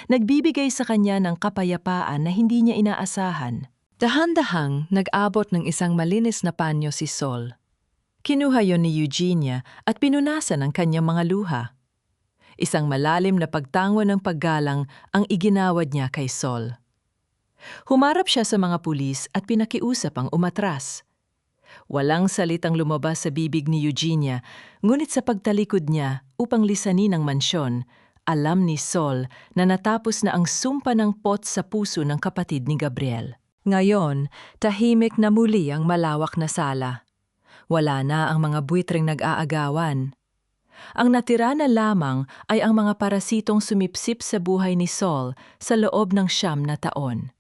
Nagbibigay sa kanya ng kapayapaan na hindi niya inaasahan. Dahan-dahang nag-abot ng isang malinis na panyo si Sol. Kinuha yon ni Eugenia at pinunasan ang kanyang mga luha. Isang malalim na pagtango ng paggalang ang iginawad niya kay Sol. Humarap siya sa mga pulis at pinakiusap ang umatras. Walang salitang lumabas sa bibig ni Eugenia, ngunit sa pagtalikod niya upang lisanin ang mansyon, alam ni Sol na natapos na ang sumpa ng pot sa puso ng kapatid ni Gabriel. Ngayon, tahimik na muli ang malawak na sala. Wala na ang mga buitreng nag-aagawan. Ang natira na lamang ay ang mga parasitong sumipsip sa buhay ni Sol sa loob ng 9 na taon.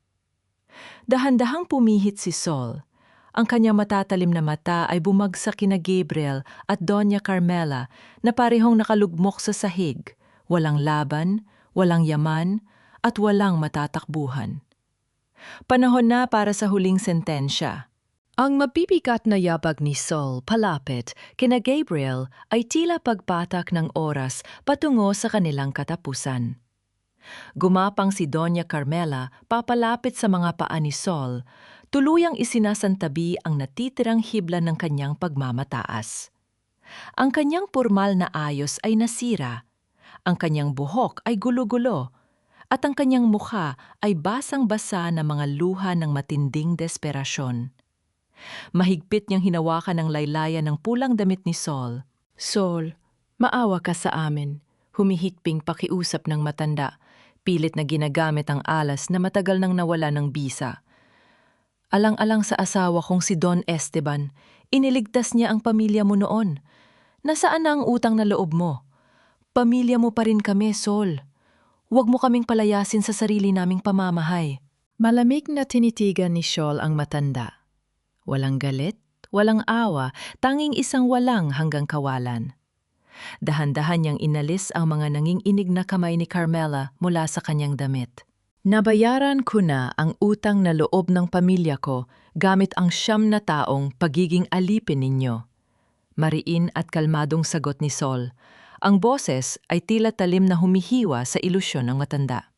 Dahan-dahang pumihit si Sol. Ang kanyang matatalim na mata ay bumagsak kina Gabriel at Doña Carmela na parehong nakalugmok sa sahig, walang laban, walang yaman, at walang matatakbuhan. Panahon na para sa huling sentensya. Ang mabibigat na yabag ni Sol palapit kina Gabriel ay tila pagpatak ng oras patungo sa kanilang katapusan. Gumapang si Doña Carmela papalapit sa mga paa ni Sol, tuluyang isinasantabi ang natitirang hibla ng kanyang pagmamataas. Ang kanyang pormal na ayos ay nasira, ang kanyang buhok ay gulo-gulo, at ang kanyang mukha ay basang-basa na mga luha ng matinding desperasyon. Mahigpit niyang hinawakan ang laylayan ng pulang damit ni Sol. "Sol, maawa ka sa amin," humihikping pakiusap ng matanda, pilit na ginagamit ang alas na matagal nang nawala ng bisa. Alang-alang sa asawa kong si Don Esteban, iniligtas niya ang pamilya mo noon. Nasaan na ang utang na loob mo? Pamilya mo pa rin kami, Sol. Huwag mo kaming palayasin sa sarili naming pamamahay. Malamig na tinitigan ni Sol ang matanda. Walang galit, walang awa, tanging isang walang hanggang kawalan. Dahan-dahan niyang inalis ang mga nanginginig na kamay ni Carmela mula sa kanyang damit. "Nabayaran ko na ang utang na loob ng pamilya ko gamit ang 9 na taong pagiging alipin ninyo." Mariin at kalmadong sagot ni Sol. Ang boses ay tila talim na humihiwa sa ilusyon ng matanda.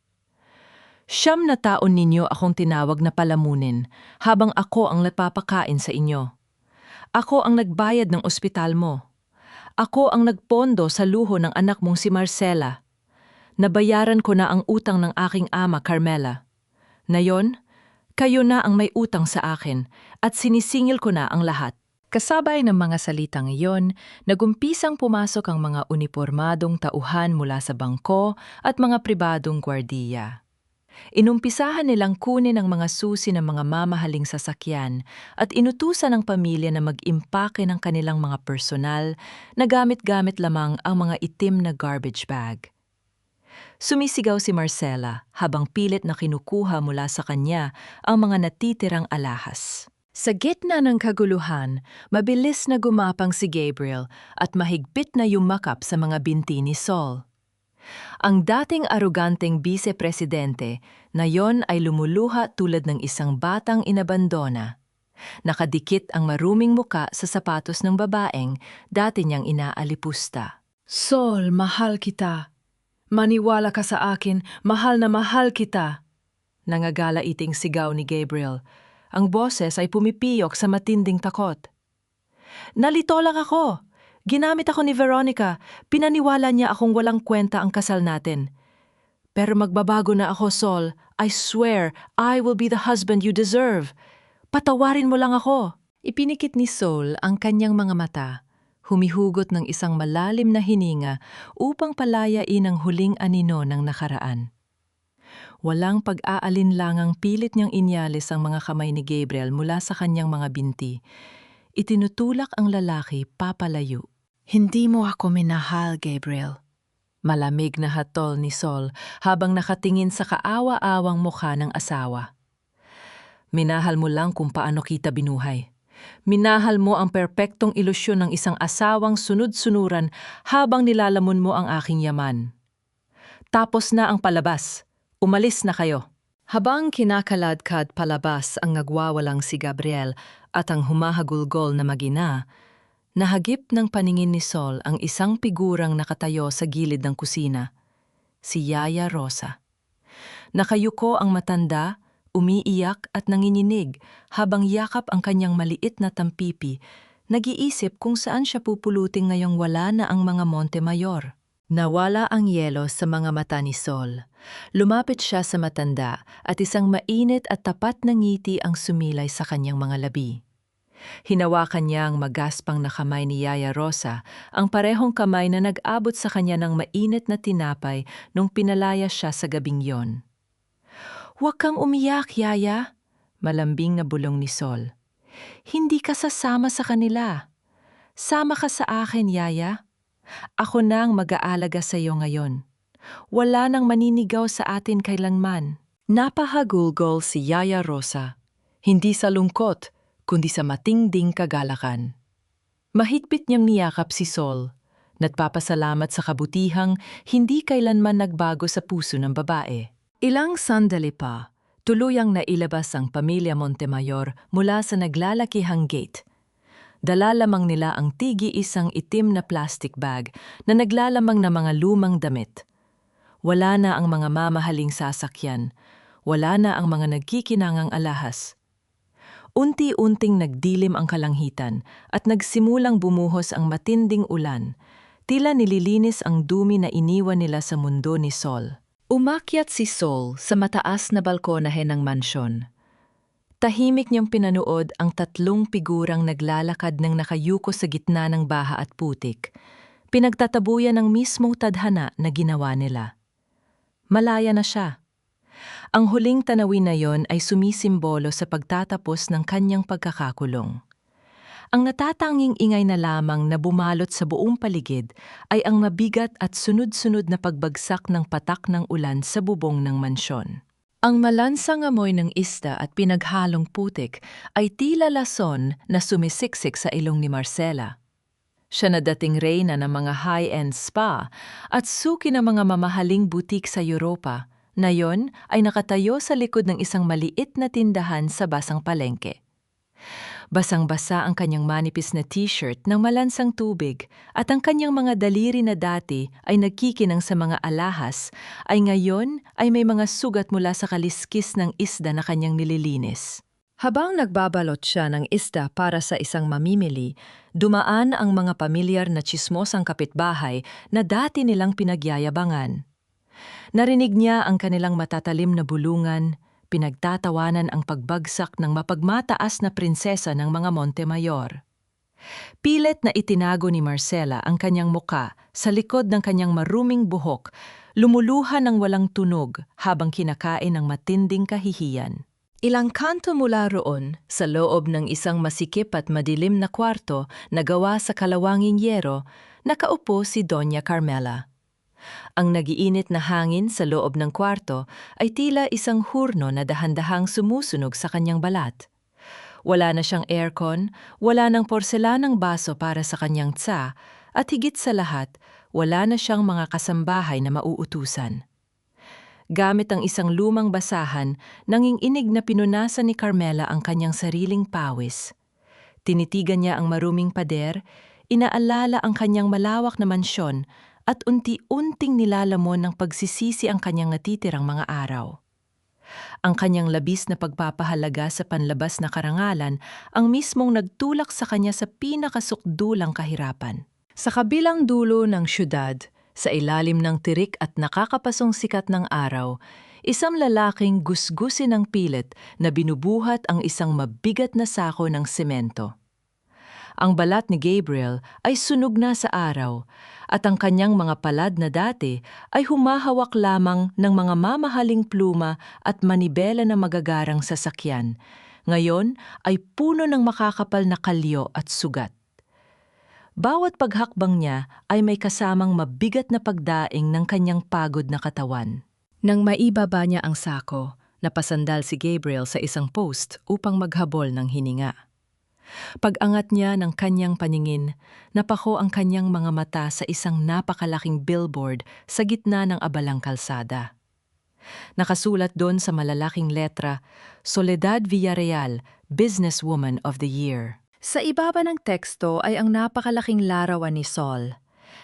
"9 na taon ninyo akong tinawag na palamunin habang ako ang nagpapakain sa inyo. Ako ang nagbayad ng ospital mo. Ako ang nagpondo sa luho ng anak mong si Marcela. Nabayaran ko na ang utang ng aking ama, Carmela. Ngayon, kayo na ang may utang sa akin at sinisingil ko na ang lahat." Kasabay ng mga salitang iyon, nagumpisang pumasok ang mga unipormadong tauhan mula sa bangko at mga pribadong gwardiya. Inumpisahan nilang kunin ang mga susi ng mga mamahaling sasakyan at inutusan ang pamilya na mag-impake ng kanilang mga personal na gamit-gamit lamang ang mga itim na garbage bag. Sumisigaw si Marcela habang pilit na kinukuha mula sa kanya ang mga natitirang alahas. Sa gitna ng kaguluhan, mabilis na gumapang si Gabriel at mahigpit na yumakap sa mga binti ni Sol. Ang dating aruganteng vice-presidente na yon ay lumuluha tulad ng isang batang inabandona. Nakadikit ang maruming muka sa sapatos ng babaeng dati niyang inaalipusta. "Sol, mahal kita. Maniwala ka sa akin, mahal na mahal kita." Nangagalaiting sigaw ni Gabriel. Ang boses ay pumipiyok sa matinding takot. "Nalito lang ako. Ginamit ako ni Veronica. Pinaniwala niya akong walang kwenta ang kasal natin. Pero magbabago na ako, Sol. I swear, I will be the husband you deserve. Patawarin mo lang ako." Ipinikit ni Sol ang kanyang mga mata, humihugot ng isang malalim na hininga upang palayain ang huling anino ng nakaraan. Walang pag-aalinlangang pilit niyang inyalis ang mga kamay ni Gabriel mula sa kanyang mga binti. Itinutulak ang lalaki papalayo. "Hindi mo ako minahal, Gabriel." Malamig na hatol ni Sol habang nakatingin sa kaawa-awang mukha ng asawa. "Minahal mo lang kung paano kita binuhay. Minahal mo ang perpektong ilusyon ng isang asawang sunod-sunuran habang nilalamon mo ang aking yaman. Tapos na ang palabas. Umalis na kayo." Habang kinakaladkad palabas ang nagwawalang si Gabriel at ang humahagulgol na mag-ina, Nahagip ng paningin ni Sol ang isang figurang nakatayo sa gilid ng kusina, si Yaya Rosa. Nakayuko ang matanda, umiiyak at nanginginig habang yakap ang kanyang maliit na tampipi, nag-iisip kung saan siya pupulutin ngayong wala na ang mga Montemayor. Nawala ang yelo sa mga mata ni Sol. Lumapit siya sa matanda at isang mainit at tapat na ngiti ang sumilay sa kanyang mga labi. Hinawakan niya ang magaspang na kamay ni Yaya Rosa, ang parehong kamay na nag-abot sa kanya ng mainit na tinapay nung pinalaya siya sa gabing yon. "Huwag kang umiyak, Yaya," malambing na bulong ni Sol. "Hindi ka sasama sa kanila. Sama ka sa akin, Yaya. Ako na ang mag-aalaga sa iyo ngayon. Wala nang maninigaw sa atin kailanman." Napahagulgol si Yaya Rosa, hindi sa lungkot, kundi sa matinding kagalakan. Mahigpit niyang niyakap si Sol, nagpapasalamat sa kabutihang hindi kailanman nagbago sa puso ng babae. Ilang sandali pa, tuluyang nailabas ang pamilya Montemayor mula sa naglalakihang gate. Dala lamang nila ang tigi-isang itim na plastic bag na naglalamang na mga lumang damit. Wala na ang mga mamahaling sasakyan, wala na ang mga nagkikinangang alahas. Unti-unting nagdilim ang kalanghitan at nagsimulang bumuhos ang matinding ulan. Tila nililinis ang dumi na iniwan nila sa mundo ni Sol. Umakyat si Sol sa mataas na balkonahe ng mansyon. Tahimik niyang pinanood ang tatlong figurang naglalakad ng nakayuko sa gitna ng baha at putik. Pinagtatabuyan ng mismong tadhana na ginawa nila. Malaya na siya. Ang huling tanawin na yon ay sumisimbolo sa pagtatapos ng kanyang pagkakakulong. Ang natatanging ingay na lamang na bumalot sa buong paligid ay ang mabigat at sunod-sunod na pagbagsak ng patak ng ulan sa bubong ng mansyon. Ang malansang amoy ng isda at pinaghalong putik ay tila lason na sumisiksik sa ilong ni Marcela. Siya na dating reyna ng mga high-end spa at suki ng mga mamahaling butik sa Europa, na yon ay nakatayo sa likod ng isang maliit na tindahan sa basang palengke. Basang-basa ang kanyang manipis na t-shirt ng malansang tubig at ang kanyang mga daliri na dati ay nagkikinang sa mga alahas ay ngayon ay may mga sugat mula sa kaliskis ng isda na kanyang nililinis. Habang nagbabalot siya ng isda para sa isang mamimili, dumaan ang mga pamilyar na tsismosang kapitbahay na dati nilang pinagyayabangan. Narinig niya ang kanilang matatalim na bulungan, pinagtatawanan ang pagbagsak ng mapagmataas na prinsesa ng mga Montemayor. Pilit na itinago ni Marcela ang kanyang muka sa likod ng kanyang maruming buhok, lumuluha ng walang tunog habang kinakain ng matinding kahihiyan. Ilang kanto mula roon, sa loob ng isang masikip at madilim na kwarto na gawa sa kalawanging yero, nakaupo si Doña Carmela. Ang nagiinit na hangin sa loob ng kwarto ay tila isang hurno na dahan-dahang sumusunog sa kanyang balat. Wala na siyang aircon, wala ng porselanang baso para sa kanyang tsa, at higit sa lahat, wala na siyang mga kasambahay na mauutusan. Gamit ang isang lumang basahan, nanginginig na pinunasan ni Carmela ang kanyang sariling pawis. Tinitigan niya ang maruming pader, inaalala ang kanyang malawak na mansyon, at unti-unting nilalamon ng pagsisisi ang kanyang natitirang mga araw. Ang kanyang labis na pagpapahalaga sa panlabas na karangalan ang mismong nagtulak sa kanya sa pinakasukdulang kahirapan. Sa kabilang dulo ng syudad, sa ilalim ng tirik at nakakapasong sikat ng araw, isang lalaking gusgusin ng pilit na binubuhat ang isang mabigat na sako ng semento. Ang balat ni Gabriel ay sunog na sa araw at ang kanyang mga palad na dati ay humahawak lamang ng mga mamahaling pluma at manibela na magagarang sasakyan. Ngayon ay puno ng makakapal na kalyo at sugat. Bawat paghakbang niya ay may kasamang mabigat na pagdaing ng kanyang pagod na katawan. Nang maibaba niya ang sako, napasandal si Gabriel sa isang post upang maghabol ng hininga. Pag-angat niya ng kanyang paningin, napako ang kanyang mga mata sa isang napakalaking billboard sa gitna ng abalang kalsada. Nakasulat doon sa malalaking letra, Soledad Villarreal, Businesswoman of the Year. Sa ibaba ng teksto ay ang napakalaking larawan ni Sol.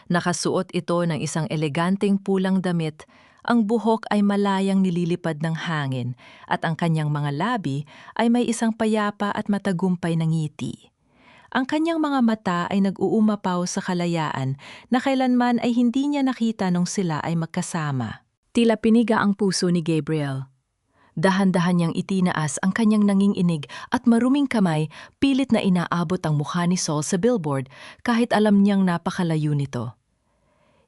Nakasuot ito ng isang eleganteng pulang damit, ang buhok ay malayang nililipad ng hangin at ang kanyang mga labi ay may isang payapa at matagumpay na ngiti. Ang kanyang mga mata ay nag-uumapaw sa kalayaan na kailanman ay hindi niya nakita nung sila ay magkasama. Tila piniga ang puso ni Gabriel. Dahan-dahan niyang itinaas ang kanyang nanginginig at maruming kamay, pilit na inaabot ang mukha ni Sol sa billboard kahit alam niyang napakalayo nito.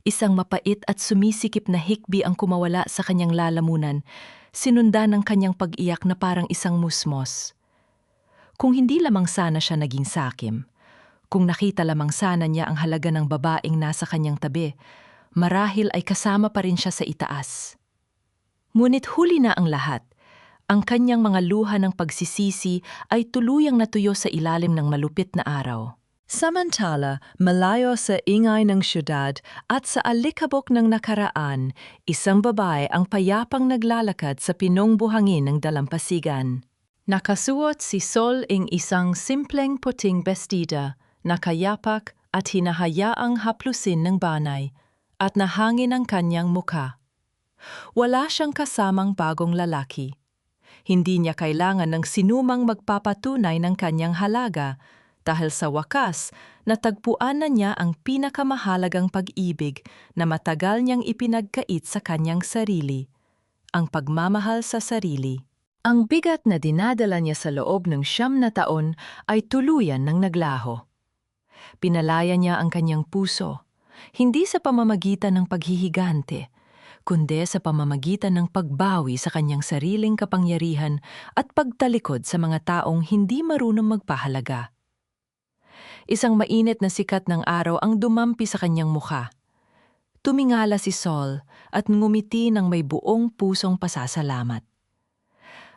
Isang mapait at sumisikip na hikbi ang kumawala sa kanyang lalamunan, sinundan ng kanyang pag-iyak na parang isang musmos. Kung hindi lamang sana siya naging sakim, kung nakita lamang sana niya ang halaga ng babaeng nasa kanyang tabi, marahil ay kasama pa rin siya sa itaas. Ngunit huli na ang lahat. Ang kanyang mga luha ng pagsisisi ay tuluyang natuyo sa ilalim ng malupit na araw. Samantala, malayo sa ingay ng syudad at sa alikabok ng nakaraan, isang babae ang payapang naglalakad sa pinong buhangin ng dalampasigan. Nakasuot si Sol ing isang simpleng puting bestida, nakayapak at hinahayaang haplusin ng banay, at nahangin ang kanyang mukha. Wala siyang kasamang bagong lalaki. Hindi niya kailangan ng sinumang magpapatunay ng kanyang halaga dahil sa wakas natagpuan na niya ang pinakamahalagang pag-ibig na matagal niyang ipinagkait sa kanyang sarili, ang pagmamahal sa sarili. Ang bigat na dinadala niya sa loob ng 9 na taon ay tuluyan ng naglaho. Pinalaya niya ang kanyang puso, hindi sa pamamagitan ng paghihigante, kundi sa pamamagitan ng pagbawi sa kanyang sariling kapangyarihan at pagtalikod sa mga taong hindi marunong magpahalaga. Isang mainit na sikat ng araw ang dumampi sa kanyang mukha. Tumingala si Sol at ngumiti ng may buong pusong pasasalamat.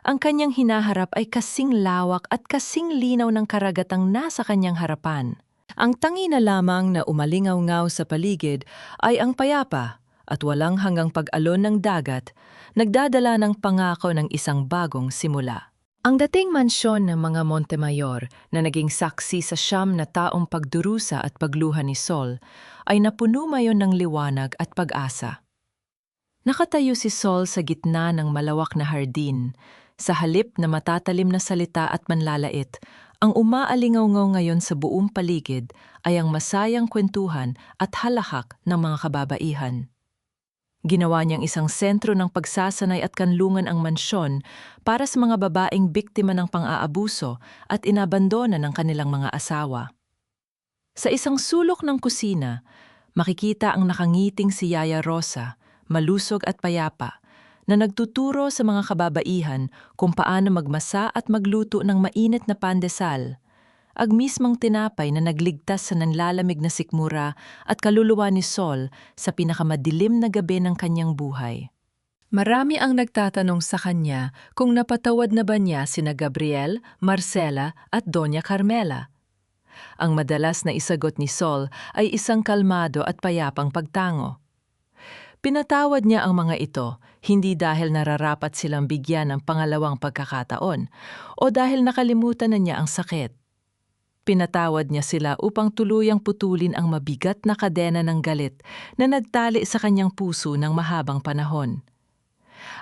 Ang kanyang hinaharap ay kasing lawak at kasing linaw ng karagatang nasa kanyang harapan. Ang tangi na lamang na umalingaw-ngaw sa paligid ay ang payapa at walang hanggang pag-alon ng dagat, nagdadala ng pangako ng isang bagong simula. Ang dating mansyon ng mga Montemayor na naging saksi sa 9 na taong pagdurusa at pagluha ni Sol ay napuno mayon ng liwanag at pag-asa. Nakatayo si Sol sa gitna ng malawak na hardin. Sa halip na matatalim na salita at manlalait, ang umaalingaw-ngaw ngayon sa buong paligid ay ang masayang kwentuhan at halahak ng mga kababaihan. Ginawa niyang isang sentro ng pagsasanay at kanlungan ang mansyon para sa mga babaeng biktima ng pang-aabuso at inabandona ng kanilang mga asawa. Sa isang sulok ng kusina, makikita ang nakangiting si Yaya Rosa, malusog at payapa, na nagtuturo sa mga kababaihan kung paano magmasa at magluto ng mainit na pandesal, agmismang tinapay na nagligtas sa nanlalamig na sikmura at kaluluwa ni Sol sa pinakamadilim na gabi ng kanyang buhay. Marami ang nagtatanong sa kanya kung napatawad na ba niya sina Gabriel, Marcela at Doña Carmela. Ang madalas na isagot ni Sol ay isang kalmado at payapang pagtango. Pinatawad niya ang mga ito hindi dahil nararapat silang bigyan ng pangalawang pagkakataon o dahil nakalimutan na niya ang sakit. Pinatawad niya sila upang tuluyang putulin ang mabigat na kadena ng galit na nagtali sa kanyang puso ng mahabang panahon.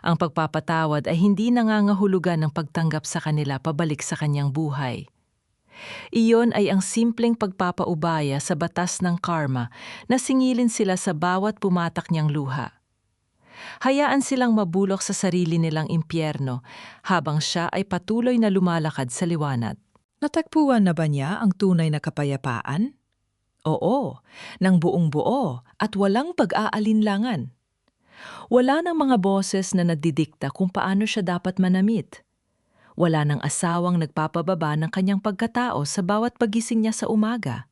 Ang pagpapatawad ay hindi nangangahulugan ng pagtanggap sa kanila pabalik sa kanyang buhay. Iyon ay ang simpleng pagpapaubaya sa batas ng karma na singilin sila sa bawat pumatak niyang luha. Hayaan silang mabulok sa sarili nilang impyerno habang siya ay patuloy na lumalakad sa liwanag. Natagpuan na ba niya ang tunay na kapayapaan? Oo, ng buong buo at walang pag-aalinlangan. Wala nang mga boses na nagdidikta kung paano siya dapat manamit. Wala nang asawang nagpapababa ng kanyang pagkatao sa bawat pagising niya sa umaga.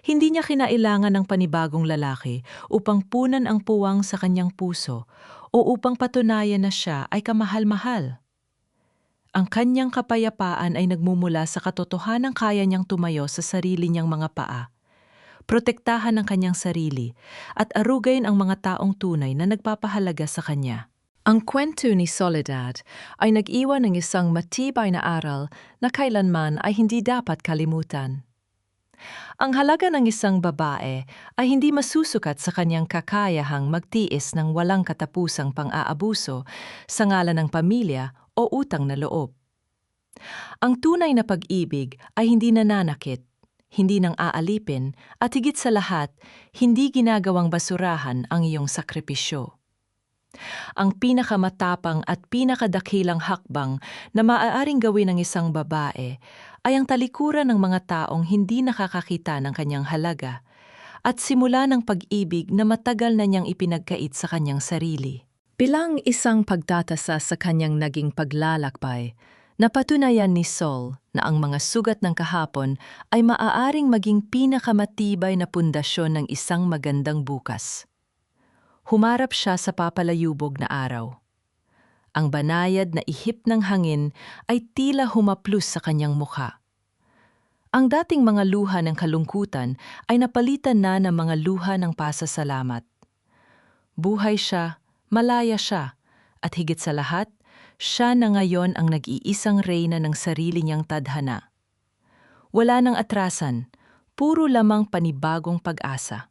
Hindi niya kinailangan ng panibagong lalaki upang punan ang puwang sa kanyang puso o upang patunayan na siya ay kamahal-mahal. Ang kanyang kapayapaan ay nagmumula sa katotohanang kaya niyang tumayo sa sarili niyang mga paa, protektahan ang kanyang sarili, at arugayin ang mga taong tunay na nagpapahalaga sa kanya. Ang kwento ni Soledad ay nag-iwan ng isang matibay na aral na kailanman ay hindi dapat kalimutan. Ang halaga ng isang babae ay hindi masusukat sa kanyang kakayahang magtiis ng walang katapusang pang-aabuso sa ngalan ng pamilya o utang na loob. Ang tunay na pag-ibig ay hindi nananakit, hindi nang aalipin at higit sa lahat, hindi ginagawang basurahan ang iyong sakripisyo. Ang pinakamatapang at pinakadakilang hakbang na maaaring gawin ng isang babae ay ang talikuran ng mga taong hindi nakakakita ng kanyang halaga at simula ng pag-ibig na matagal na niyang ipinagkait sa kanyang sarili. Bilang isang pagtatasa sa kanyang naging paglalakbay, napatunayan ni Sol na ang mga sugat ng kahapon ay maaaring maging pinakamatibay na pundasyon ng isang magandang bukas. Humarap siya sa papalayubog na araw. Ang banayad na ihip ng hangin ay tila humaplos sa kanyang mukha. Ang dating mga luha ng kalungkutan ay napalitan na ng mga luha ng pasasalamat. Buhay siya, malaya siya, at higit sa lahat, siya na ngayon ang nag-iisang reyna ng sarili niyang tadhana. Wala nang atrasan, puro lamang panibagong pag-asa.